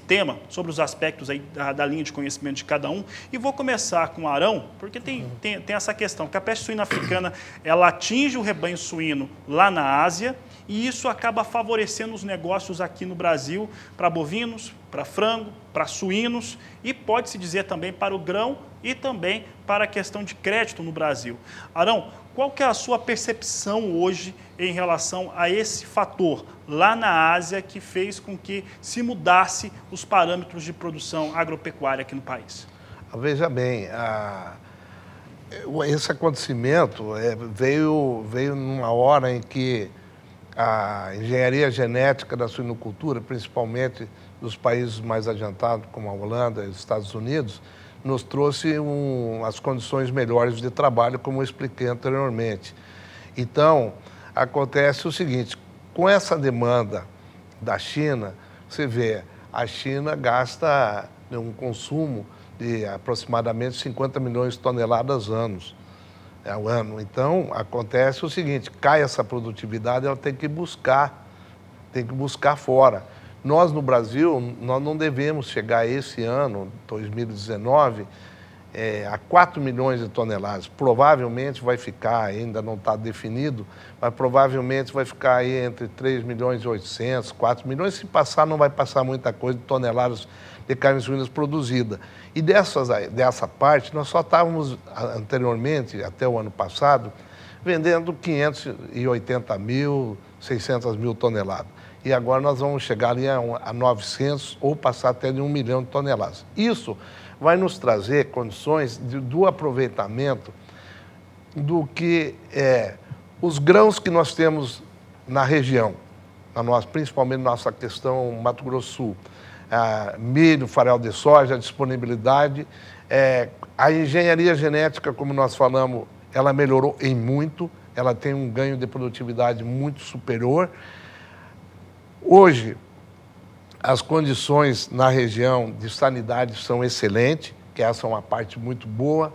tema, sobre os aspectos aí da linha de conhecimento de cada um, e vou começar com o Arão, porque tem essa questão, que a peste suína africana, ela atinge o rebanho suíno lá na Ásia, e isso acaba favorecendo os negócios aqui no Brasil, para bovinos, para frango, para suínos, e pode-se dizer também para o grão e também para a questão de crédito no Brasil. Arão, qual que é a sua percepção hoje em relação a esse fator lá na Ásia que fez com que se mudasse os parâmetros de produção agropecuária aqui no país? Veja bem, esse acontecimento veio numa hora em que a engenharia genética da suinocultura, principalmente dos países mais adiantados, como a Holanda e os Estados Unidos, nos trouxe as condições melhores de trabalho, como eu expliquei anteriormente. Então, acontece o seguinte, com essa demanda da China, você vê, a China gasta um consumo de aproximadamente 50 milhões de toneladas ao ano. Então, acontece o seguinte, cai essa produtividade, ela tem que buscar fora. Nós, no Brasil, nós não devemos chegar esse ano, 2019, a 4 milhões de toneladas. Provavelmente vai ficar, ainda não está definido, mas provavelmente vai ficar aí entre 3 milhões e 800, 4 milhões. Se passar, não vai passar muita coisa de toneladas de carnes suínas produzida. E dessa parte, nós só estávamos anteriormente, até o ano passado, vendendo 580 mil, 600 mil toneladas. E agora nós vamos chegar ali a 900 ou passar até de 1 milhão de toneladas. Isso vai nos trazer condições do aproveitamento do que os grãos que nós temos na região, principalmente na nossa questão Mato Grosso do Sul. Milho, farelo de soja, a disponibilidade. A engenharia genética, como nós falamos, ela melhorou em muito, ela tem um ganho de produtividade muito superior. Hoje, as condições na região de sanidade são excelentes, que essa é uma parte muito boa.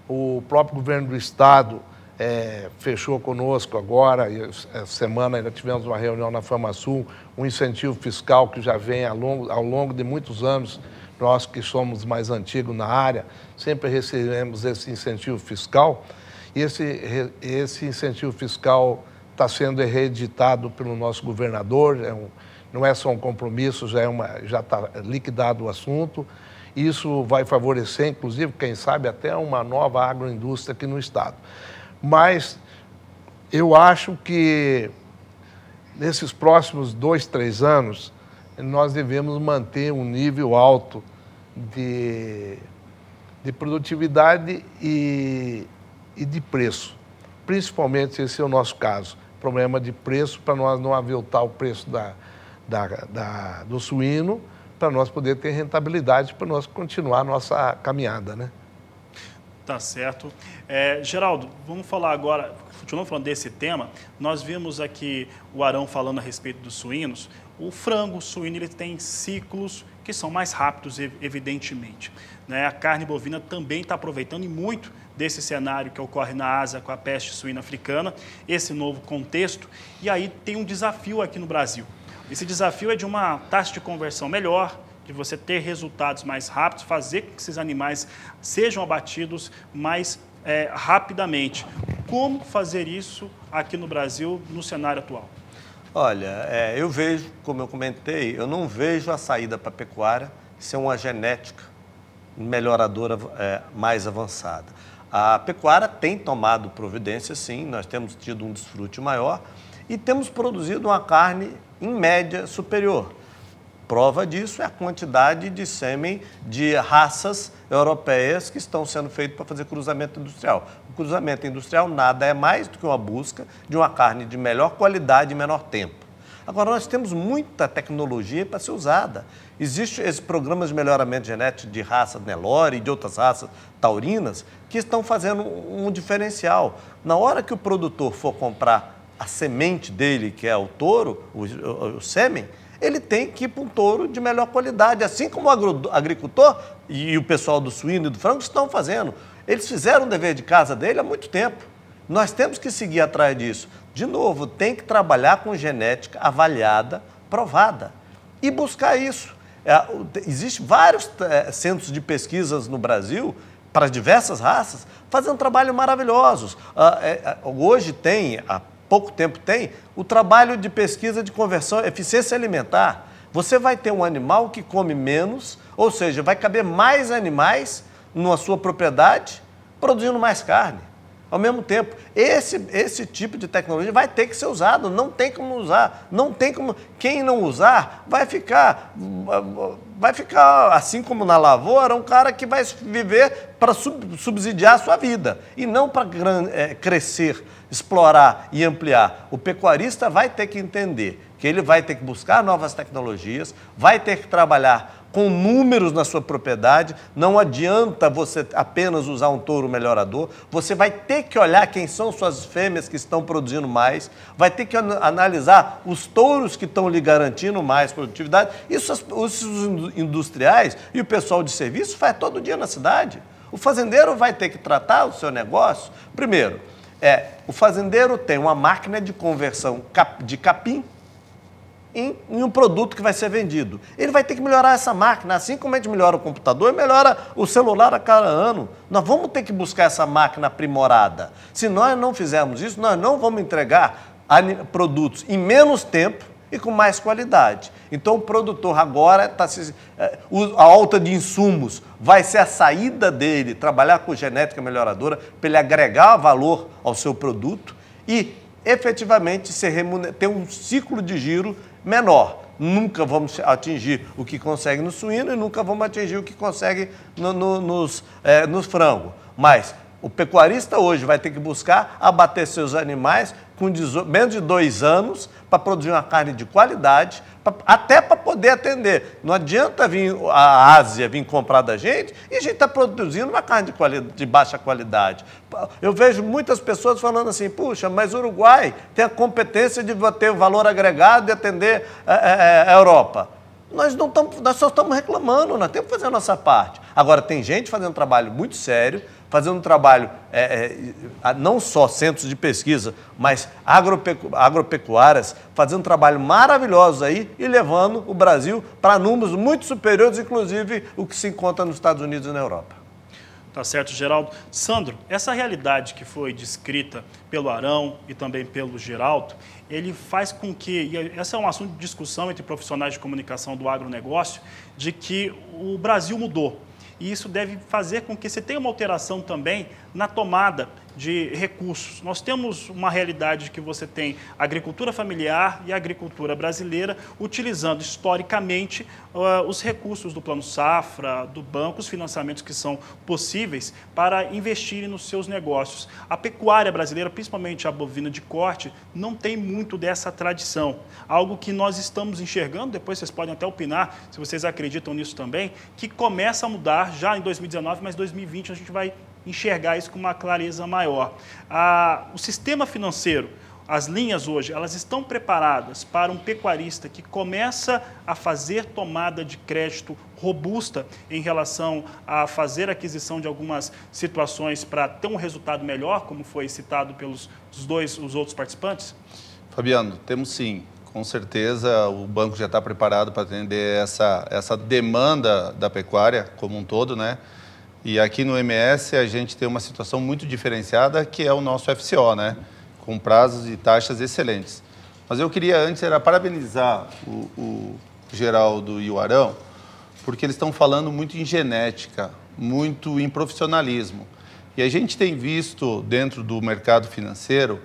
O próprio governo do estado fechou conosco agora, e essa semana ainda tivemos uma reunião na FamaSul, um incentivo fiscal que já vem ao longo de muitos anos. Nós que somos mais antigos na área, sempre recebemos esse incentivo fiscal, e esse incentivo fiscal está sendo reeditado pelo nosso governador, não é só um compromisso, já está liquidado o assunto. Isso vai favorecer, inclusive, quem sabe, até uma nova agroindústria aqui no estado. Mas eu acho que nesses próximos 2, 3 anos, nós devemos manter um nível alto de produtividade e de preço. Principalmente, esse é o nosso caso. Problema de preço, para nós não aviltar o preço do suíno, para nós poder ter rentabilidade, para nós continuar a nossa caminhada, né? Tá certo. Geraldo, vamos falar agora, continuando falando desse tema, nós vimos aqui o Arão falando a respeito dos suínos. O frango, o suíno, ele tem ciclos que são mais rápidos, evidentemente. Né? A carne bovina também está aproveitando e muito desse cenário que ocorre na Ásia com a peste suína africana, esse novo contexto. E aí tem um desafio aqui no Brasil. Esse desafio é de uma taxa de conversão melhor, de você ter resultados mais rápidos, fazer com que esses animais sejam abatidos mais rapidamente. Como fazer isso aqui no Brasil, no cenário atual? Olha, eu vejo, como eu comentei, eu não vejo a saída para a pecuária ser uma genética melhoradora mais avançada. A pecuária tem tomado providência, sim, nós temos tido um desfrute maior e temos produzido uma carne, em média, superior. Prova disso é a quantidade de sêmen de raças europeias que estão sendo feitas para fazer cruzamento industrial. O cruzamento industrial nada é mais do que uma busca de uma carne de melhor qualidade e menor tempo. Agora, nós temos muita tecnologia para ser usada. Existem esses programas de melhoramento genético de raça Nelore e de outras raças taurinas que estão fazendo um diferencial. Na hora que o produtor for comprar a semente dele, que é o touro, o sêmen, ele tem que ir para um touro de melhor qualidade, assim como o agricultor e o pessoal do suíno e do frango estão fazendo. Eles fizeram o dever de casa dele há muito tempo. Nós temos que seguir atrás disso. De novo, tem que trabalhar com genética avaliada, provada e buscar isso. Existem vários centros de pesquisas no Brasil para diversas raças fazendo trabalhos maravilhosos. Hoje tem, há pouco tempo tem, o trabalho de pesquisa de conversão, eficiência alimentar. Você vai ter um animal que come menos, ou seja, vai caber mais animais na sua propriedade, produzindo mais carne. Ao mesmo tempo, esse tipo de tecnologia vai ter que ser usado, não tem como usar, não tem como. Quem não usar vai ficar assim como na lavoura, um cara que vai viver para subsidiar a sua vida e não para crescer, explorar e ampliar. O pecuarista vai ter que entender que ele vai ter que buscar novas tecnologias, vai ter que trabalhar com números na sua propriedade, não adianta você apenas usar um touro melhorador, você vai ter que olhar quem são suas fêmeas que estão produzindo mais, vai ter que analisar os touros que estão lhe garantindo mais produtividade. Isso os industriais e o pessoal de serviço faz todo dia na cidade. O fazendeiro vai ter que tratar o seu negócio. Primeiro, o fazendeiro tem uma máquina de conversão de capim em um produto que vai ser vendido. Ele vai ter que melhorar essa máquina, assim como a gente melhora o computador, melhora o celular a cada ano. Nós vamos ter que buscar essa máquina aprimorada. Se nós não fizermos isso, nós não vamos entregar produtos em menos tempo e com mais qualidade. Então, o produtor agora a alta de insumos vai ser a saída dele, trabalhar com genética melhoradora, para ele agregar valor ao seu produto e, efetivamente, ter um ciclo de giro menor. Nunca vamos atingir o que consegue no suíno e nunca vamos atingir o que consegue no frango. Mas o pecuarista hoje vai ter que buscar abater seus animais com menos de 2 anos para produzir uma carne de qualidade, até para poder atender. Não adianta vir a Ásia vir comprar da gente e a gente está produzindo uma carne de baixa qualidade. Eu vejo muitas pessoas falando assim, puxa, mas o Uruguai tem a competência de ter valor agregado e atender a Europa. Nós só estamos reclamando, nós temos que fazer a nossa parte. Agora, tem gente fazendo um trabalho muito sério, fazendo um trabalho, não só centros de pesquisa, mas agropecuárias, fazendo um trabalho maravilhoso aí e levando o Brasil para números muito superiores, inclusive o que se encontra nos Estados Unidos e na Europa. Tá certo, Geraldo. Sandro, essa realidade que foi descrita pelo Arão e também pelo Geraldo, ele faz com que, e esse é um assunto de discussão entre profissionais de comunicação do agronegócio, de que o Brasil mudou. E isso deve fazer com que você tenha uma alteração também na tomada de recursos. Nós temos uma realidade de que você tem a agricultura familiar e a agricultura brasileira utilizando historicamente os recursos do Plano Safra, do banco, os financiamentos que são possíveis para investirem nos seus negócios. A pecuária brasileira, principalmente a bovina de corte, não tem muito dessa tradição. Algo que nós estamos enxergando, depois vocês podem até opinar, se vocês acreditam nisso também, que começa a mudar já em 2019, mas em 2020 a gente vai enxergar isso com uma clareza maior. O sistema financeiro, as linhas hoje, elas estão preparadas para um pecuarista que começa a fazer tomada de crédito robusta em relação a fazer aquisição de algumas situações para ter um resultado melhor, como foi citado pelos os outros participantes? Fabiano, temos sim. Com certeza o banco já está preparado para atender essa demanda da pecuária como um todo, né? E aqui no MS a gente tem uma situação muito diferenciada, que é o nosso FCO, né? Com prazos e taxas excelentes. Mas eu queria antes parabenizar o Geraldo e o Arão, porque eles estão falando muito em genética, muito em profissionalismo. E a gente tem visto dentro do mercado financeiro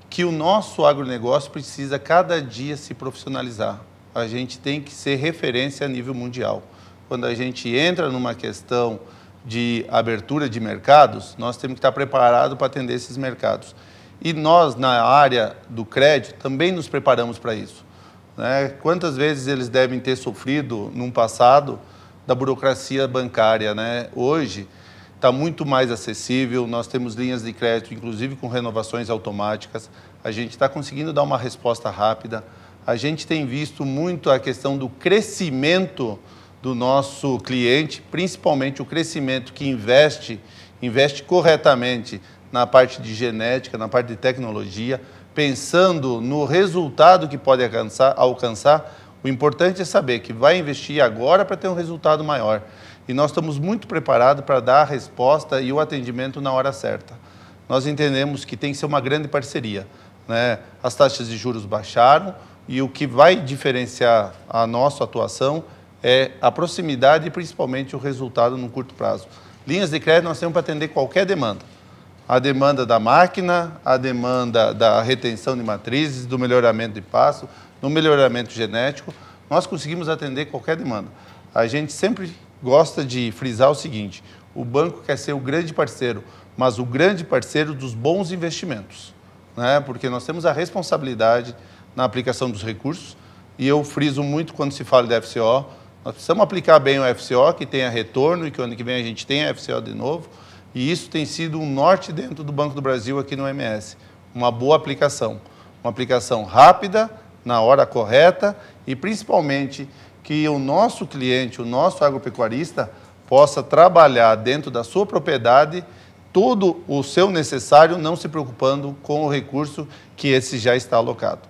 que o nosso agronegócio precisa cada dia se profissionalizar. A gente tem que ser referência a nível mundial. Quando a gente entra numa questão de abertura de mercados, nós temos que estar preparados para atender esses mercados. E nós, na área do crédito, também nos preparamos para isso, né? Quantas vezes eles devem ter sofrido, num passado, da burocracia bancária, né? Hoje, está muito mais acessível, nós temos linhas de crédito, inclusive com renovações automáticas, a gente está conseguindo dar uma resposta rápida, a gente tem visto muito a questão do crescimento do nosso cliente, principalmente o crescimento que investe corretamente na parte de genética, na parte de tecnologia, pensando no resultado que pode alcançar. O importante é saber que vai investir agora para ter um resultado maior. E nós estamos muito preparados para dar a resposta e o atendimento na hora certa. Nós entendemos que tem que ser uma grande parceria, né? As taxas de juros baixaram e o que vai diferenciar a nossa atuação é a proximidade e principalmente o resultado no curto prazo. Linhas de crédito nós temos para atender qualquer demanda. A demanda da máquina, a demanda da retenção de matrizes, do melhoramento de pasto, do melhoramento genético, nós conseguimos atender qualquer demanda. A gente sempre gosta de frisar o seguinte: o banco quer ser o grande parceiro, mas o grande parceiro dos bons investimentos, né? Porque nós temos a responsabilidade na aplicação dos recursos, e eu friso muito quando se fala de FCO, nós precisamos aplicar bem o FCO, que tenha retorno e que ano que vem a gente tenha FCO de novo, e isso tem sido um norte dentro do Banco do Brasil aqui no MS. Uma boa aplicação, uma aplicação rápida, na hora correta e principalmente que o nosso cliente, o nosso agropecuarista, possa trabalhar dentro da sua propriedade todo o seu necessário, não se preocupando com o recurso que esse já está alocado.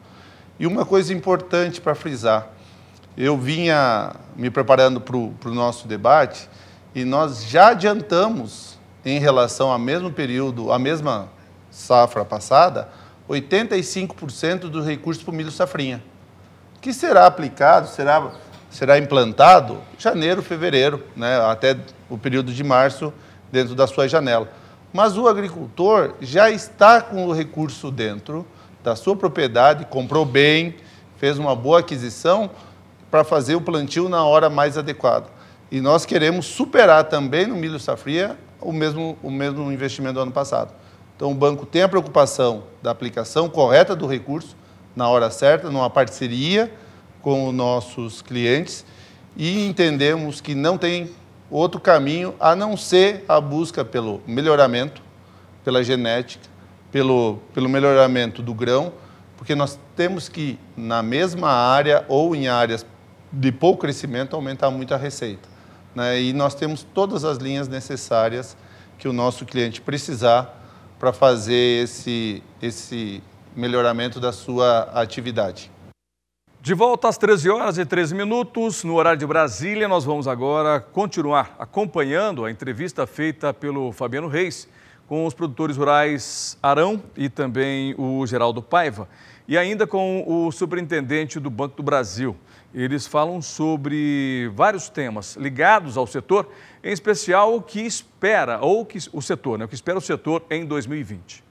E uma coisa importante para frisar, eu vinha me preparando para o nosso debate e nós já adiantamos, em relação ao mesmo período, a mesma safra passada, 85% dos recursos para o milho safrinha, que será aplicado, será implantado em janeiro, fevereiro, né, até o período de março, dentro da sua janela. Mas o agricultor já está com o recurso dentro da sua propriedade, comprou bem, fez uma boa aquisição para fazer o plantio na hora mais adequada. E nós queremos superar também no milho safrinha o mesmo investimento do ano passado. Então, o banco tem a preocupação da aplicação correta do recurso, na hora certa, numa parceria com os nossos clientes, e entendemos que não tem outro caminho a não ser a busca pelo melhoramento, pela genética, pelo melhoramento do grão, porque nós temos que, na mesma área ou em áreas de pouco crescimento, aumentar muito a receita, né? E nós temos todas as linhas necessárias que o nosso cliente precisar para fazer esse melhoramento da sua atividade. De volta às 13h13, no horário de Brasília, nós vamos agora continuar acompanhando a entrevista feita pelo Fabiano Reis com os produtores rurais Arão e também o Geraldo Paiva, e ainda com o superintendente do Banco do Brasil. Eles falam sobre vários temas ligados ao setor, em especial o que espera, o que espera o setor em 2020.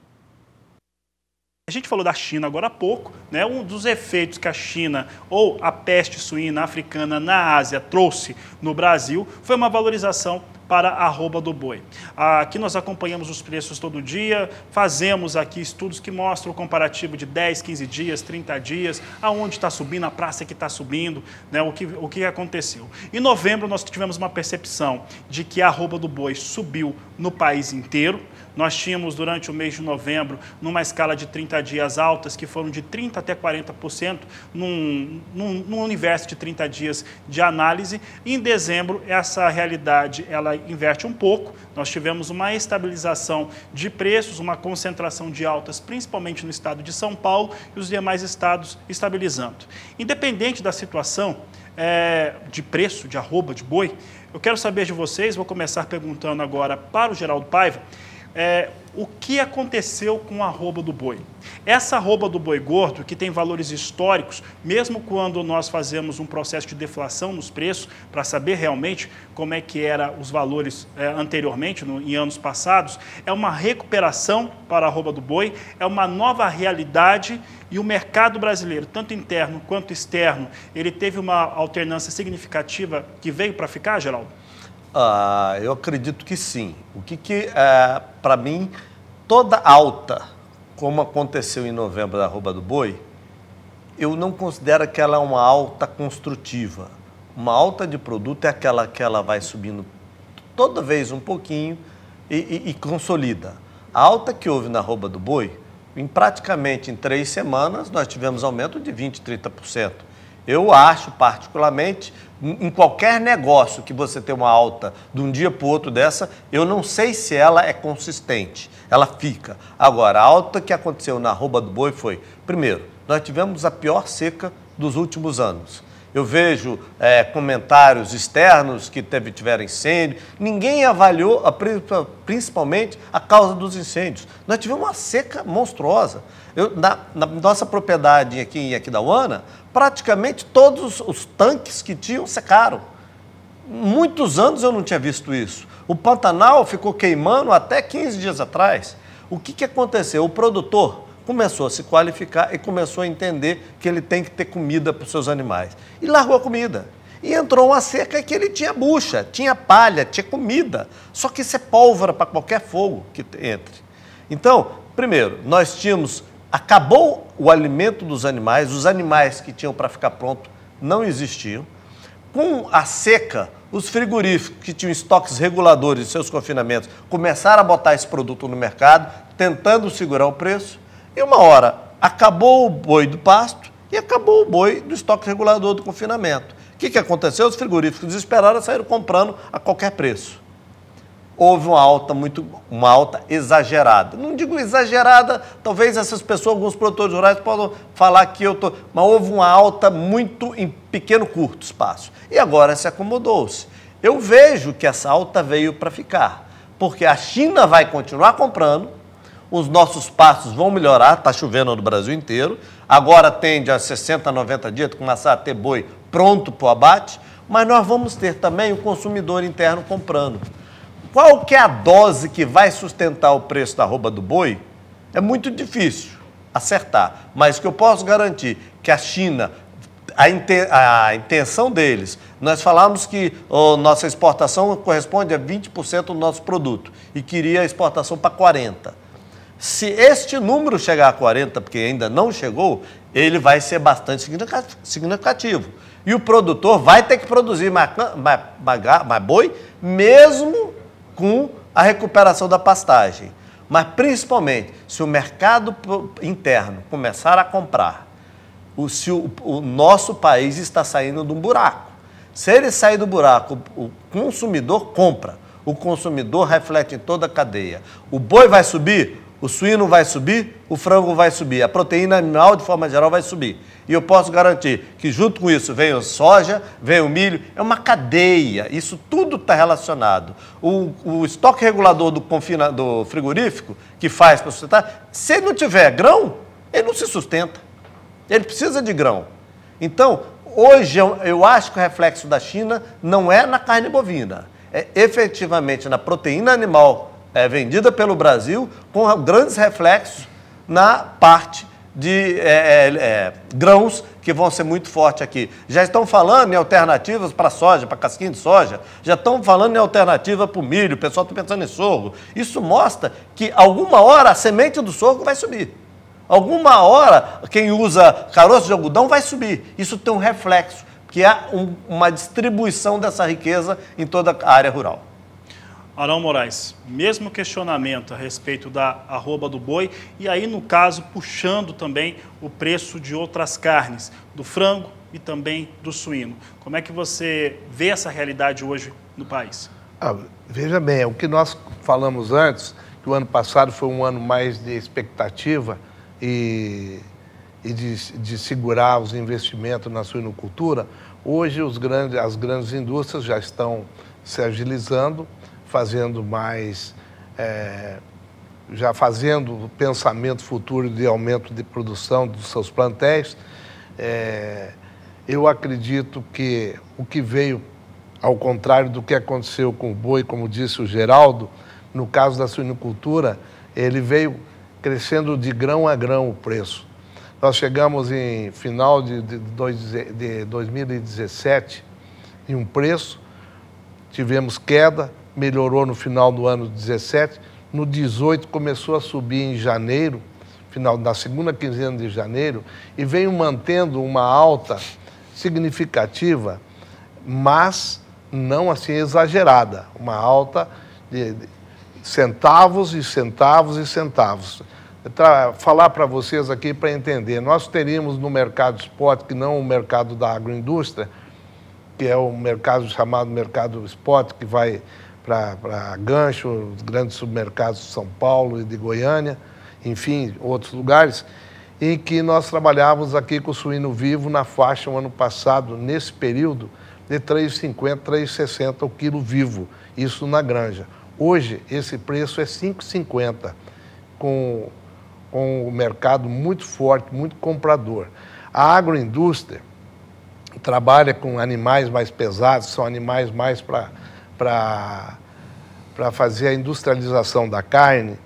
A gente falou da China agora há pouco, né? Um dos efeitos que a China ou a peste suína africana na Ásia trouxe no Brasil foi uma valorização para a arroba do boi. Aqui nós acompanhamos os preços todo dia, fazemos aqui estudos que mostram o comparativo de 10, 15 dias, 30 dias, aonde está subindo, a praça que está subindo, né, o que aconteceu. Em novembro nós tivemos uma percepção de que a arroba do boi subiu no país inteiro. Nós tínhamos, durante o mês de novembro, numa escala de 30 dias altas, que foram de 30% até 40%, num universo de 30 dias de análise. E em dezembro, essa realidade ela inverte um pouco. Nós tivemos uma estabilização de preços, uma concentração de altas, principalmente no estado de São Paulo, e os demais estados estabilizando. Independente da situação de preço, de arroba, de boi, eu quero saber de vocês, vou começar perguntando agora para o Geraldo Paiva, o que aconteceu com a arroba do boi? Essa arroba do boi gordo, que tem valores históricos, mesmo quando nós fazemos um processo de deflação nos preços, para saber realmente como é que eram os valores anteriormente, em anos passados, é uma recuperação para a arroba do boi, é uma nova realidade, e o mercado brasileiro, tanto interno quanto externo, ele teve uma alternância significativa que veio para ficar, Geraldo? Eu acredito que sim. Para mim, toda alta, como aconteceu em novembro da arroba do boi, eu não considero que ela é uma alta construtiva. Uma alta de produto é aquela que ela vai subindo toda vez um pouquinho e consolida. A alta que houve na arroba do boi, praticamente em 3 semanas, nós tivemos aumento de 20%, 30%. Eu acho, particularmente, em qualquer negócio que você tem uma alta de um dia para o outro dessa, eu não sei se ela é consistente, ela fica. Agora, a alta que aconteceu na arroba do boi foi, primeiro, nós tivemos a pior seca dos últimos anos. Eu vejo comentários externos que tiveram incêndio, ninguém avaliou principalmente a causa dos incêndios. Nós tivemos uma seca monstruosa. Na nossa propriedade aqui em Aquidauana, praticamente todos os tanques que tinham secaram. Muitos anos eu não tinha visto isso. O Pantanal ficou queimando até 15 dias atrás. O que aconteceu? O produtor começou a se qualificar e começou a entender que ele tem que ter comida para os seus animais. E largou a comida. E entrou uma seca que ele tinha bucha, tinha palha, tinha comida. Só que isso é pólvora para qualquer fogo que entre. Então, primeiro, nós tínhamos... Acabou o alimento dos animais, os animais que tinham para ficar pronto não existiam. Com a seca, os frigoríficos que tinham estoques reguladores de seus confinamentos começaram a botar esse produto no mercado, tentando segurar o preço. E uma hora, acabou o boi do pasto e acabou o boi do estoque regulador do confinamento. O que aconteceu? Os frigoríficos desesperaram e saíram comprando a qualquer preço. Houve uma alta exagerada. Não digo exagerada, talvez essas pessoas, alguns produtores rurais possam falar que mas houve uma alta muito em pequeno, curto espaço. E agora se acomodou-se. Eu vejo que essa alta veio para ficar, porque a China vai continuar comprando, os nossos pastos vão melhorar, está chovendo no Brasil inteiro, agora tende a 60, 90 dias, começar a ter boi pronto para o abate, mas nós vamos ter também o consumidor interno comprando. Qual que é a dose que vai sustentar o preço da arroba do boi? É muito difícil acertar, mas o que eu posso garantir que a China, a intenção deles, nós falamos que a nossa exportação corresponde a 20% do nosso produto e queria a exportação para 40%. Se este número chegar a 40%, porque ainda não chegou, ele vai ser bastante significativo. E o produtor vai ter que produzir mais boi, mesmo com a recuperação da pastagem. Mas, principalmente, se o mercado interno começar a comprar, se o nosso país está saindo de um buraco. Se ele sair do buraco, o consumidor compra. O consumidor reflete em toda a cadeia. O boi vai subir, o suíno vai subir, o frango vai subir. A proteína animal, de forma geral, vai subir. E eu posso garantir que, junto com isso, vem a soja, vem o milho. É uma cadeia. Isso tudo está relacionado. O estoque regulador do frigorífico, que faz para sustentar, se ele não tiver grão, ele não se sustenta. Ele precisa de grão. Então, hoje, eu acho que o reflexo da China não é na carne bovina. É efetivamente na proteína animal vendida pelo Brasil, com grandes reflexos na parte de grãos que vão ser muito fortes aqui. Já estão falando em alternativas para soja, para casquinha de soja, já estão falando em alternativa para o milho, o pessoal está pensando em sorgo. Isso mostra que alguma hora a semente do sorgo vai subir. Alguma hora quem usa caroço de algodão vai subir. Isso tem um reflexo, que é uma distribuição dessa riqueza em toda a área rural. Arão Moraes, mesmo questionamento a respeito da arroba do boi e aí, no caso, puxando também o preço de outras carnes, do frango e também do suíno. Como é que você vê essa realidade hoje no país? Veja bem, o que nós falamos antes, que o ano passado foi um ano mais de expectativa e de segurar os investimentos na suinocultura, hoje as grandes indústrias já estão se agilizando, fazendo mais, já fazendo o pensamento futuro de aumento de produção dos seus plantéis. Eu acredito que o que veio, ao contrário do que aconteceu com o boi, como disse o Geraldo, no caso da suinocultura, ele veio crescendo de grão a grão o preço. Nós chegamos em final de 2017 em um preço, tivemos queda, melhorou no final do ano 17, no 18 começou a subir em janeiro, final da segunda quinzena de janeiro, e veio mantendo uma alta significativa, mas não assim exagerada, uma alta de centavos e centavos e centavos. Falar para vocês aqui para entender, nós teríamos no mercado spot, que não o mercado da agroindústria, que é o mercado chamado mercado spot, que vai para Gancho, os grandes supermercados de São Paulo e de Goiânia, enfim, outros lugares, em que nós trabalhávamos aqui com o suíno vivo na faixa, o ano passado, nesse período, de R$ 3,50, R$ 3,60 o quilo vivo, isso na granja. Hoje, esse preço é R$ 5,50, com o mercado muito forte, muito comprador. A agroindústria trabalha com animais mais pesados, são animais mais para fazer a industrialização da carne.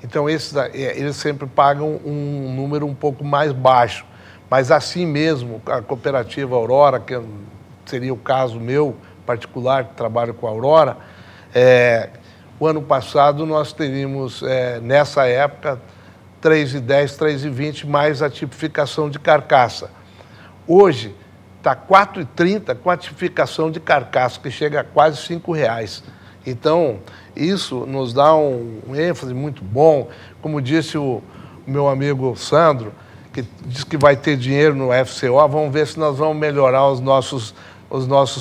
Então, eles sempre pagam um número um pouco mais baixo. Mas, assim mesmo, a cooperativa Aurora, que seria o caso meu particular, que trabalho com a Aurora, o ano passado nós teríamos, nessa época, R$ 3,10, R$ 3,20, mais a tipificação de carcaça. Hoje, está R$ 4,30 com a tipificação de carcaça, que chega a quase R$ 5,00. Então, isso nos dá um ênfase muito bom. Como disse o meu amigo Sandro, que diz que vai ter dinheiro no FCO, vamos ver se nós vamos melhorar os nossos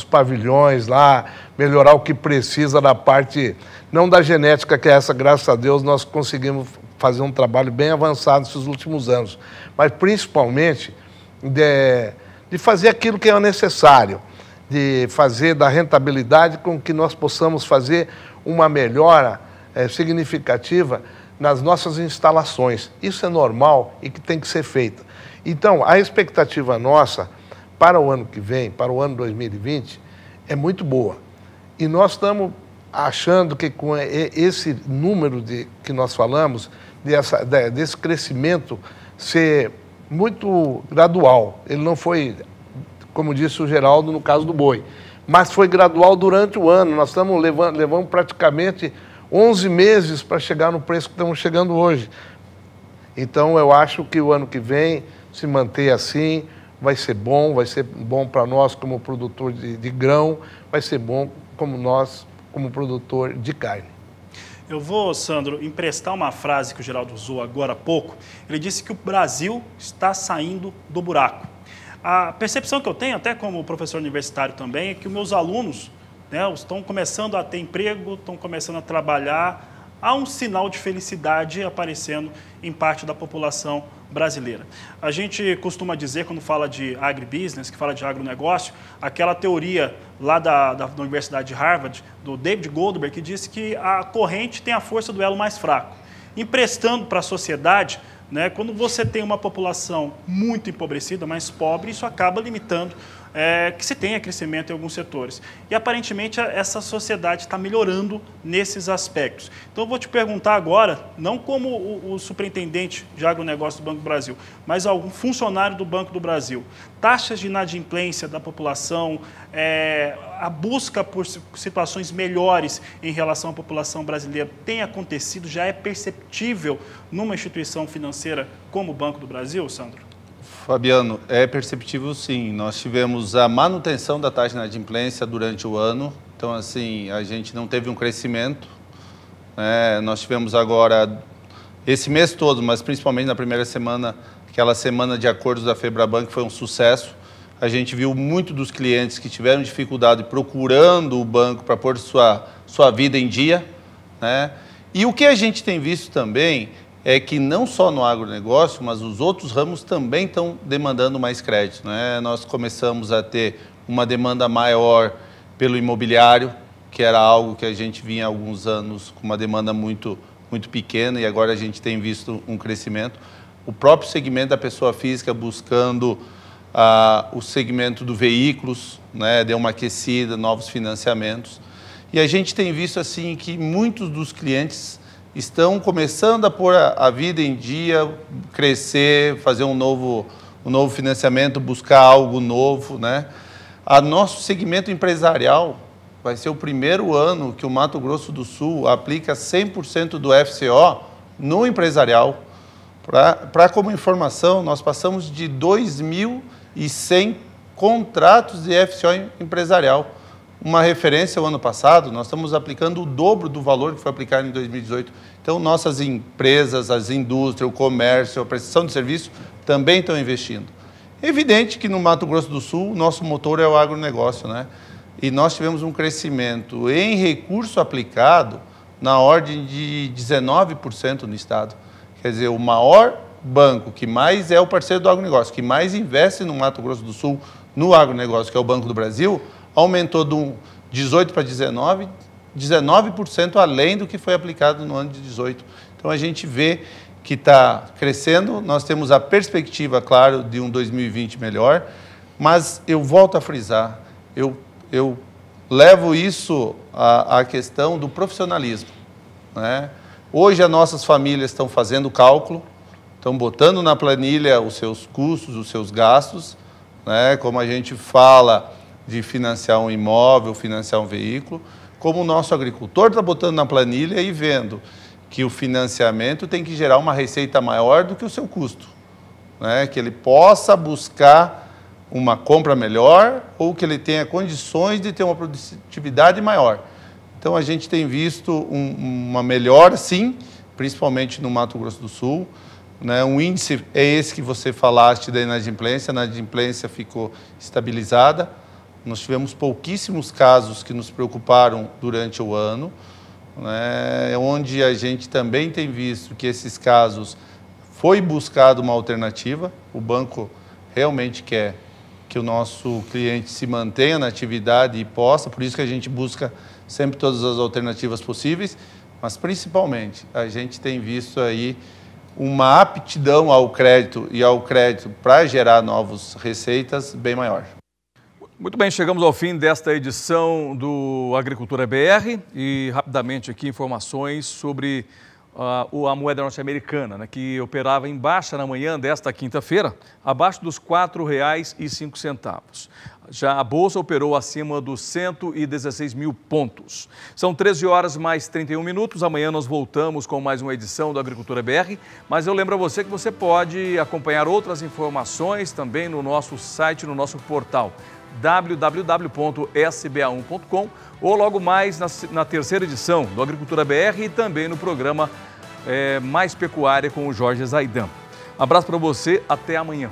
pavilhões lá, melhorar o que precisa da parte, não da genética, que é essa, graças a Deus, nós conseguimos fazer um trabalho bem avançado nesses últimos anos, mas principalmente de fazer aquilo que é necessário, de fazer da rentabilidade com que nós possamos fazer uma melhora significativa nas nossas instalações. Isso é normal e que tem que ser feito. Então, a expectativa nossa para o ano que vem, para o ano 2020, é muito boa. E nós estamos achando que com esse número que nós falamos, desse crescimento ser muito gradual. Ele não foi, como disse o Geraldo, no caso do boi, mas foi gradual durante o ano. Nós estamos levando praticamente 11 meses para chegar no preço que estamos chegando hoje. Então, eu acho que o ano que vem, se manter assim, vai ser bom para nós como produtor de grão, vai ser bom como nós como produtor de carne. Eu vou, Sandro, emprestar uma frase que o Geraldo usou agora há pouco. Ele disse que o Brasil está saindo do buraco. A percepção que eu tenho, até como professor universitário também, é que os meus alunos, né, estão começando a ter emprego, estão começando a trabalhar. Há um sinal de felicidade aparecendo em parte da população brasileira. A gente costuma dizer, quando fala de agribusiness, que fala de agronegócio, aquela teoria lá da Universidade de Harvard, do David Goldberg, que disse que a corrente tem a força do elo mais fraco. Emprestando para a sociedade, né, quando você tem uma população muito empobrecida, mais pobre, isso acaba limitando que se tenha crescimento em alguns setores. E aparentemente essa sociedade está melhorando nesses aspectos. Então eu vou te perguntar agora, não como o superintendente de agronegócio do Banco do Brasil, mas algum funcionário do Banco do Brasil. Taxas de inadimplência da população, a busca por situações melhores em relação à população brasileira tem acontecido, já é perceptível numa instituição financeira como o Banco do Brasil, Sandro? Fabiano, é perceptível sim. Nós tivemos a manutenção da taxa de inadimplência durante o ano, então assim, a gente não teve um crescimento. Nós tivemos agora, esse mês todo, mas principalmente na primeira semana, aquela semana de acordos da FEBRABAN, que foi um sucesso. A gente viu muito dos clientes que tiveram dificuldade procurando o banco para pôr sua vida em dia, né? E o que a gente tem visto também é que não só no agronegócio, mas os outros ramos também estão demandando mais crédito, né? Nós começamos a ter uma demanda maior pelo imobiliário, que era algo que a gente vinha há alguns anos com uma demanda muito pequena, e agora a gente tem visto um crescimento. O próprio segmento da pessoa física buscando o segmento do veículos, né? Deu uma aquecida, novos financiamentos. E a gente tem visto assim que muitos dos clientes estão começando a pôr a vida em dia, crescer, fazer um novo financiamento, buscar algo novo, né? Nosso segmento empresarial vai ser o primeiro ano que o Mato Grosso do Sul aplica 100% do FCO no empresarial. Como informação, nós passamos de 2.100 contratos de FCO empresarial. Uma referência, o ano passado, nós estamos aplicando o dobro do valor que foi aplicado em 2018. Então, nossas empresas, as indústrias, o comércio, a prestação de serviço também estão investindo. É evidente que no Mato Grosso do Sul, o nosso motor é o agronegócio, né? E nós tivemos um crescimento em recurso aplicado na ordem de 19% no estado. Quer dizer, o maior banco que mais é o parceiro do agronegócio, que mais investe no Mato Grosso do Sul, no agronegócio, que é o Banco do Brasil, aumentou de 18 para 19% além do que foi aplicado no ano de 18. Então, a gente vê que está crescendo, nós temos a perspectiva, claro, de um 2020 melhor, mas eu volto a frisar, eu levo isso à questão do profissionalismo, né? Hoje, as nossas famílias estão fazendo cálculo, estão botando na planilha os seus custos, os seus gastos, né? Como a gente fala de financiar um imóvel, financiar um veículo, como o nosso agricultor está botando na planilha e vendo que o financiamento tem que gerar uma receita maior do que o seu custo, né? Que ele possa buscar uma compra melhor ou que ele tenha condições de ter uma produtividade maior. Então, a gente tem visto uma melhora, sim, principalmente no Mato Grosso do Sul, né? Um índice é esse que você falaste da inadimplência, a inadimplência ficou estabilizada. Nós tivemos pouquíssimos casos que nos preocuparam durante o ano, né? Onde a gente também tem visto que esses casos foi buscado uma alternativa. O banco realmente quer que o nosso cliente se mantenha na atividade e possa, por isso que a gente busca sempre todas as alternativas possíveis, mas principalmente a gente tem visto aí uma aptidão ao crédito e ao crédito para gerar novas receitas bem maior. Muito bem, chegamos ao fim desta edição do Agricultura BR e rapidamente aqui informações sobre a moeda norte-americana, né, que operava em baixa na manhã desta quinta-feira, abaixo dos R$ 4,05. Já a Bolsa operou acima dos 116 mil pontos. São 13 horas mais 31 minutos. Amanhã nós voltamos com mais uma edição do Agricultura BR, mas eu lembro a você que você pode acompanhar outras informações também no nosso site, no nosso portal www.sba1.com ou logo mais na terceira edição do Agricultura BR e também no programa Mais Pecuária com o Jorge Zaidan. Abraço para você, até amanhã.